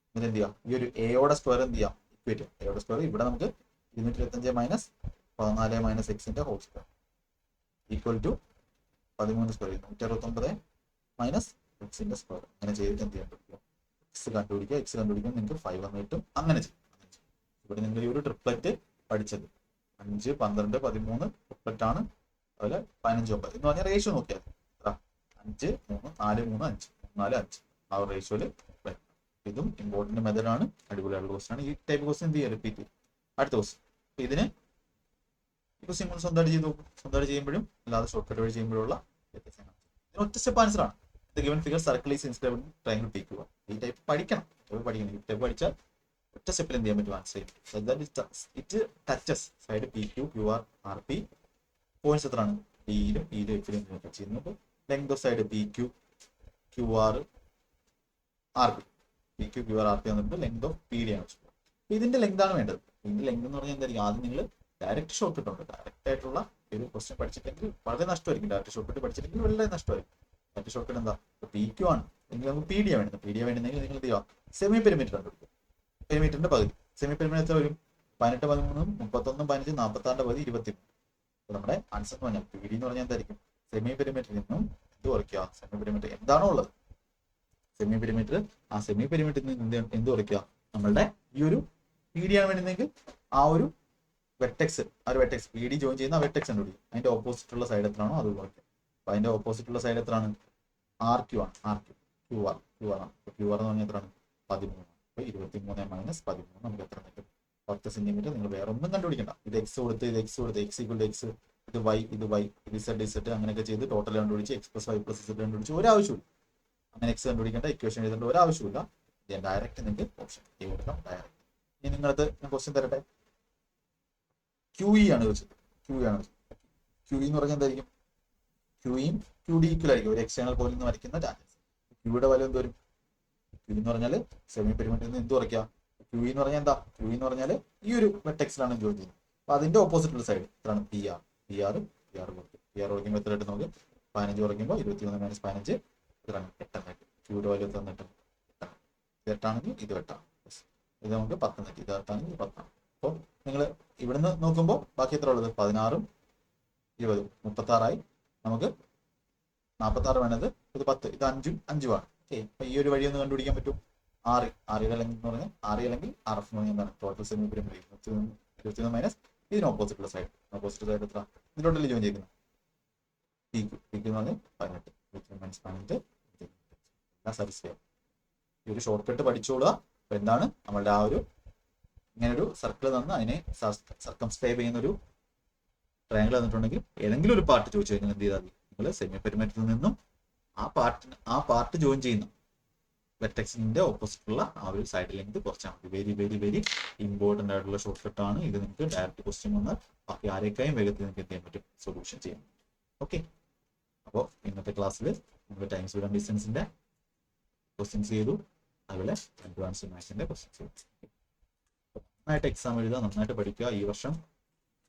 എന്നിട്ട് എന്ത് ചെയ്യാം? ഈ ഒരു AOയുടെ സ്ക്വയർ എന്ത് ചെയ്യാം? ഇക്വേറ്റ്. AOയുടെ സ്ക്വയർ ഇവിടെ നമുക്ക് 225 മൈനസ് 14 മൈനസ് എക്സിന്റെ whole square equal to 13 square 169 minus എക്സിന്റെ സ്ക്വയർ. അങ്ങനെ ചെയ്തിട്ട് എന്ത് ചെയ്യാൻ പറ്റും? എക്സ് കണ്ടുപിടിക്കുക. നിങ്ങൾക്ക് 5 എന്ന് കിട്ടും. അങ്ങനെ ചെയ്യും. ഇവിടെ നിങ്ങൾ ഈ ഒരു ട്രിപ്ലറ്റ് പഠിച്ചത് 5, 12, 13 ട്രിപ്ലറ്റ് ആണ്. അതുപോലെ 15, 9 എന്ന് പറഞ്ഞാൽ റേഷ്യോ നോക്കിയാൽ 5 3 4 3 5 4 5 ആ ഒരു റേഷ്യോയില് വരും. ഇതും ഇമ്പോർട്ടന്റ് മെത്തേഡാണ്, അടിപൊളിയായിട്ടുള്ള ക്വസ്റ്റൻ ആണ്. ഈ ടൈപ്പ് ക്വസ്റ്റൻ എന്ത് ചെയ്യുക, റിപ്പീറ്റ് ചെയ്യും. അടുത്ത ക്വസ്റ്റൻ. അപ്പൊ ഇതിന് ഈ ക്വസ്റ്റൻ നിങ്ങൾ സ്വന്തമായിട്ട് ചെയ്ത് നോക്കും. സ്വന്തമായിട്ട് ചെയ്യുമ്പോഴും അല്ലാതെ ഷോർട്ട് കട്ട് വഴി ചെയ്യുമ്പോഴുള്ള വ്യത്യാസങ്ങൾ. ഇതിന് ഒറ്റ സ്റ്റെപ്പ് ആൻസർ ആണ്. The given figure circle is inscribed in triangle PQ. ഈ ടൈപ്പ് പഠിക്കണം. ഈ ടൈപ്പ് പഠിച്ചാൽ ഒറ്റ സ്റ്റെപ്പിൽ എന്ത് ചെയ്യാൻ പറ്റും, ആൻസർ ചെയ്യും. It touches side P Q Q R R P. Points എത്രയാണ്, ഡിയിലും ഇയിലും എഫിലും ടച്ച് ചെയ്യുന്നു. Length of side P Q Q R R P. P Q Q R R P വന്നിട്ട് ലെങ്ത് ഓഫ് പി ഡി ആണ് വെച്ചത്. ഇതിന്റെ ലെങ്ത് ആണ് വേണ്ടത്. ഇതിന്റെ ലെങ്ത് എന്ന് പറഞ്ഞാൽ എന്തായിരിക്കും, ആദ്യം നിങ്ങൾ ഡയറക്റ്റ് ഷോർട്ട് കട്ട് ഉണ്ട്. ഡയറക്റ്റ് ആയിട്ടുള്ള ഒരു ക്വസ്റ്റ്യൻ പഠിച്ചിട്ടെങ്കിൽ വളരെ നഷ്ടമായിരിക്കും. ഡയറക്റ്റ് ഷോർട്ട് കട്ട് പഠിച്ചിട്ടെങ്കിൽ വളരെ നഷ്ടമായിരിക്കും. ഡയറക്റ്റ് ഷോർട്ട് കട്ട് എന്താ, പി ക്യൂ ആണ് എങ്കിൽ നമുക്ക് പി ഡി ആണ് വേണ്ടത്. പി ഡി വേണമെങ്കിൽ നിങ്ങൾ എന്ത് ചെയ്യുക, സെമി പെരിമീറ്റർ കണ്ടുപിടിക്കും. പെരിമീറ്ററിന്റെ പകുതി. സെമി പെരിമീറ്റർ വരും 18 13 31 15 46 പകുതി 23. നമ്മുടെ ആൻസർ എന്ന് പറഞ്ഞാൽ പി ഡി എന്ന് പറഞ്ഞാൽ എന്തായിരിക്കും, സെമി പെരിമീറ്ററിൽ നിന്നും എന്ത് കുറയ്ക്കുക, സെമി പെരിമീറ്റർ എന്താണോ ഉള്ളത് സെമി പെരിമീറ്റർ, ആ സെമി പെരിമീറ്ററിൽ നിന്ന് എന്ത് കുറയ്ക്കുക, നമ്മളുടെ ഈ ഒരു പി ഡി ആണ് വേണമെങ്കിൽ ആ ഒരു വെർട്ടെക്സ്, ആ ഒരു വെർട്ടെക്സ് പി ഡി ജോയിൻ ചെയ്യുന്ന ആ വെർട്ടെക്സ് കണ്ടുപിടിക്കും. അതിന്റെ ഓപ്പോസിറ്റ് ഉള്ള സൈഡ് എത്രയാണോ അത് കുറയ്ക്കുക. അപ്പൊ അതിന്റെ ഓപ്പോസിറ്റ് ഉള്ള സൈഡ് എത്രയാണ്, ആർ ക്യൂ ആണ്. R Q Q R Q R ആണ്. ക്യൂ ആർ എന്ന് പറഞ്ഞാൽ എത്രയാണ്, 13. അപ്പൊ 23 മൈനസ് 13 നമുക്ക് എത്ര കിട്ടും, 10 സെന്റിമീറ്റർ. നിങ്ങൾ വേറെ ഒന്നും കണ്ടുപിടിക്കണ്ട. ഇത് എക്സ് കൊടുത്ത് ഇത് എക്സ് കൊടുത്ത് എക്സ് ഈക്വൽ എക്സ്, ഇത് വൈ ഇത് വൈ, ഇത് സെഡ് സെഡ് അങ്ങനെയൊക്കെ ചെയ്ത് ടോട്ടൽ കണ്ടുപിടിച്ച് X plus Y plus Z കണ്ടുപിടിച്ച് ഒരാവശ്യമില്ല. അങ്ങനെ എക്സ് കണ്ടുപിടിക്കേണ്ട, ഇക്വേഷൻ എഴുതേണ്ട ഒരാവശ്യമില്ല. ഞാൻ ഡയറക്റ്റ് നിങ്ങൾക്ക് ഓപ്ഷൻ എ കൊടുക്കാം, ഡയറക്റ്റ്. ഇനി നിങ്ങളത് ഞാൻ ക്വസ്റ്റ്യൻ തരട്ടെ. ക്യൂ ഇ ആണ് ചോദിച്ചത്. ക്യൂ ആണ് ക്യൂ ഇ എന്ന് പറഞ്ഞാൽ എന്തായിരിക്കും, ക്യൂയും ക്യൂ ഡി ഈക്വൽ ആയിരിക്കും. ഒരു എക്സ്റ്റേണൽ പോയിന്റ് നിന്ന് വരയ്ക്കുന്ന ടാൻജൻസ്. ക്യൂയുടെ വാല്യൂ എന്ത് വരും, ക്യൂ എന്ന് പറഞ്ഞാൽ സെമി പെരിമീറ്ററിൽ നിന്ന് എന്ത് കുറയ്ക്കുക, ക്യൂ എന്ന് പറഞ്ഞാൽ എന്താ, ക്യൂ എന്ന് പറഞ്ഞാൽ ഈ ഒരു വെർട്ടെക്സിലാണ് ജോയിൻ ചെയ്യുന്നത്. അപ്പൊ അതിന്റെ ഓപ്പോസിറ്റ് ഉള്ള സൈഡ് എത്രയാണ്, പി ആർ. പി ആർ കൊടുക്കും. പി ആർ കുറയ്ക്കുമ്പോൾ എത്ര കിട്ടും നമുക്ക്, 15 കുറയ്ക്കുമ്പോൾ 21 മൈനസ് 15 എത്രയാണ്, 8 കിട്ടും. ക്യൂയുടെ വാല്യൂ എത്ര കിട്ടും, 8. ഇത് 8 ആണെങ്കിൽ ഇത് 8 ആണ്. ഇത് നമുക്ക് 10 കിട്ടി. ഇത് 8 ആണെങ്കിൽ ഇത് 10 ആണ്. അപ്പോൾ നിങ്ങൾ ഇവിടുന്ന് നോക്കുമ്പോൾ ബാക്കി എത്ര ഉള്ളത്, 16 20 36 നമുക്ക് 46 വേണത്. ഇത് 10, ഇത് 5 5 ആണ്. ഓക്കെ, അപ്പൊ ഈ ഒരു വഴി ഒന്ന് കണ്ടുപിടിക്കാൻ പറ്റും. ആറിയുടെ ലെങ്ത് എന്ന് പറഞ്ഞാൽ ആറ് അല്ലെങ്കിൽ ആർ എഫ് എന്ന് പറഞ്ഞാൽ എന്താണ്, ടോട്ടൽ സെമി പെരിമീറ്റർ 21 മൈനസ് ഇതിന് ഓപ്പോസിറ്റ് ഉള്ള സൈഡ്. ഓപ്പോസിറ്റ് സൈഡ് എത്ര, ഇതിലോട്ടല്ലേ ജോയിൻ ചെയ്യുന്നത്, പി ക്യൂ എന്ന് പറഞ്ഞാൽ 18 21 മൈനസ് 18 എല്ലാം സാറ്റിസ്ഫൈ ആവും. ഈ ഒരു ഷോർട്ട് കട്ട് പഠിച്ചോളുക. അപ്പൊ എന്താണ് നമ്മളുടെ ആ ഒരു ഇങ്ങനെ ഒരു സർക്കിൾ തന്ന് അതിനെ സർക്കംസ്ക്രൈബ് ചെയ്യുന്ന ഒരു ട്രയാങ്കിൾ തന്നിട്ടുണ്ടെങ്കിൽ ഏതെങ്കിലും ഒരു പാർട്ട് ചോദിച്ചു കഴിഞ്ഞാൽ എന്ത് ചെയ്താൽ മതി, നിങ്ങൾ സെമി പെരിമീറ്ററിൽ നിന്നും ആ പാർട്ട് ജോയിൻ ചെയ്യുന്ന വെർട്ടെക്സിന്റെ ഓപ്പോസിറ്റ് ഉള്ള ആ ഒരു സൈഡ് ലെങ്ത് കുറച്ചാൽ മതി. വെരി വെരി വെരി ഇമ്പോർട്ടന്റ് ആയിട്ടുള്ള ഷോർട്ട് കട്ട് ആണ് ഇത്. നിങ്ങൾക്ക് ഡയറക്റ്റ് ക്വസ്റ്റ്യൻ വന്നാൽ ബാക്കി ആരെക്കായും വേഗത്തിൽ നിങ്ങൾക്ക് എന്ത് ചെയ്യാൻ പറ്റും, സൊല്യൂഷൻ ചെയ്യാൻ. ഓക്കെ, അപ്പോൾ ഇന്നത്തെ ക്ലാസ്സിൽ നമ്മൾ ടൈം സ്പീഡ് ആൻഡ് ഡിസ്റ്റൻസിന്റെ ക്വസ്റ്റ്യൻസ് ചെയ്തു, അതുപോലെ അഡ്വാൻസ്ഡ് മാത്സിന്റെ ക്വസ്റ്റ്യൻസ് ചെയ്തു. നന്നായിട്ട് എക്സാം എഴുതുക, നന്നായിട്ട് പഠിക്കുക. ഈ വർഷം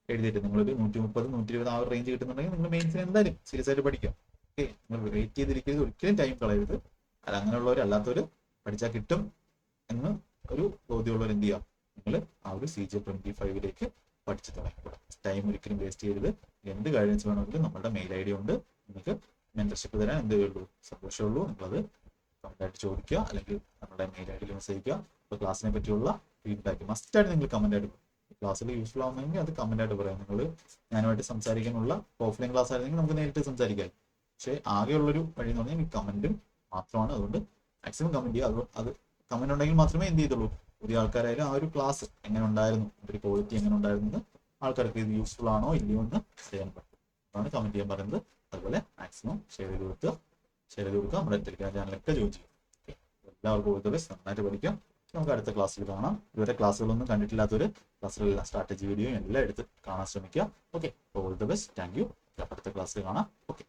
എഴുതിയിട്ട് നിങ്ങളൊരു 130 120 ആ ഒരു റേഞ്ച് കിട്ടുന്നുണ്ടെങ്കിൽ നിങ്ങൾ മെയിൻസിന് എന്തായാലും സീരിയസ് ആയിട്ട് പഠിക്കാം. ഓക്കെ, നിങ്ങൾ വെയിറ്റ് ചെയ്തിരിക്കരുത്, ഒരിക്കലും ടൈം കളയരുത്. അല്ല അങ്ങനെയുള്ളവർ അല്ലാത്തവർ പഠിച്ചാൽ കിട്ടും എന്ന് ഒരു ബോധ്യമുള്ളവർ എന്ത് ചെയ്യുക, നിങ്ങൾ ആ ഒരു CJ25 പഠിച്ചു തുടങ്ങിക്കൂടാ. ടൈം ഒരിക്കലും വേസ്റ്റ് ചെയ്യരുത്. എന്ത് ഗൈഡൻസ് വേണമെങ്കിലും നമ്മുടെ മെയിൽ ID ഉണ്ട്. നിങ്ങൾക്ക് മെന്റർഷിപ്പ് തരാൻ എന്തേ ഉള്ളൂ, സന്തോഷമുള്ളൂ. നിങ്ങളത് കമന്റായിട്ട് ചോദിക്കുക, അല്ലെങ്കിൽ നമ്മുടെ മെയിൽ ID മെസ്സേജ് അയക്കുക. ഇപ്പോൾ ക്ലാസ്സിനെ പറ്റിയുള്ള ഫീഡ്ബാക്ക് മസ്റ്റായിട്ട് നിങ്ങൾ കമന്റായിട്ട് ക്ലാസ്സിൽ യൂസ്ഫുൾ ആവുന്നെങ്കിൽ അത് കമന്റായിട്ട് പറയാം. നിങ്ങൾ ഞാനുമായിട്ട് സംസാരിക്കാനുള്ള ഓഫ്ലൈൻ ക്ലാസ് ആയിരുന്നെങ്കിൽ നമുക്ക് നേരിട്ട് സംസാരിക്കാം. പക്ഷേ ആകെയുള്ളൊരു വഴി എന്ന് പറഞ്ഞാൽ ഈ കമന്റും മാത്രമാണ്. അതുകൊണ്ട് മാക്സിമം കമന്റ് ചെയ്യുക. അത് കമന്റ് ഉണ്ടെങ്കിൽ മാത്രമേ എന്ത് ചെയ്തുള്ളൂ, പുതിയ ആൾക്കാരായാലും ആ ഒരു ക്ലാസ് എങ്ങനെ ഉണ്ടായിരുന്നു, ഒരു ക്വാളിറ്റി എങ്ങനെ ഉണ്ടായിരുന്നു, ആൾക്കാർക്ക് ഇത് യൂസ്ഫുൾ ആണോ ഇല്ലയോ എന്ന് ചെയ്യാൻ പറ്റും. അതാണ് കമന്റ് ചെയ്യാൻ പറയുന്നത്. അതുപോലെ മാക്സിമം ഷെയർ ചെയ്ത് കൊടുക്കുക. നമ്മുടെ ടെലിഗ്രാം ചാനലൊക്കെ ജോയിൻ ചെയ്യും. എല്ലാവർക്കും ഓൾ ദി ബെസ്റ്റ്. നന്നായിട്ട് പഠിക്കാം. നമുക്ക് അടുത്ത ക്ലാസ്സിൽ കാണാം. ഇതുവരെ ക്ലാസ്സുകളൊന്നും കണ്ടിട്ടില്ലാത്തവർ ക്ലാസ്സുകളെല്ലാം സ്ട്രാറ്റജി വീഡിയോ എല്ലാം എടുത്ത് കാണാൻ ശ്രമിക്കുക. Okay, all the best. Thank you. അടുത്ത ക്ലാസ്സിൽ കാണാം. ഓക്കെ.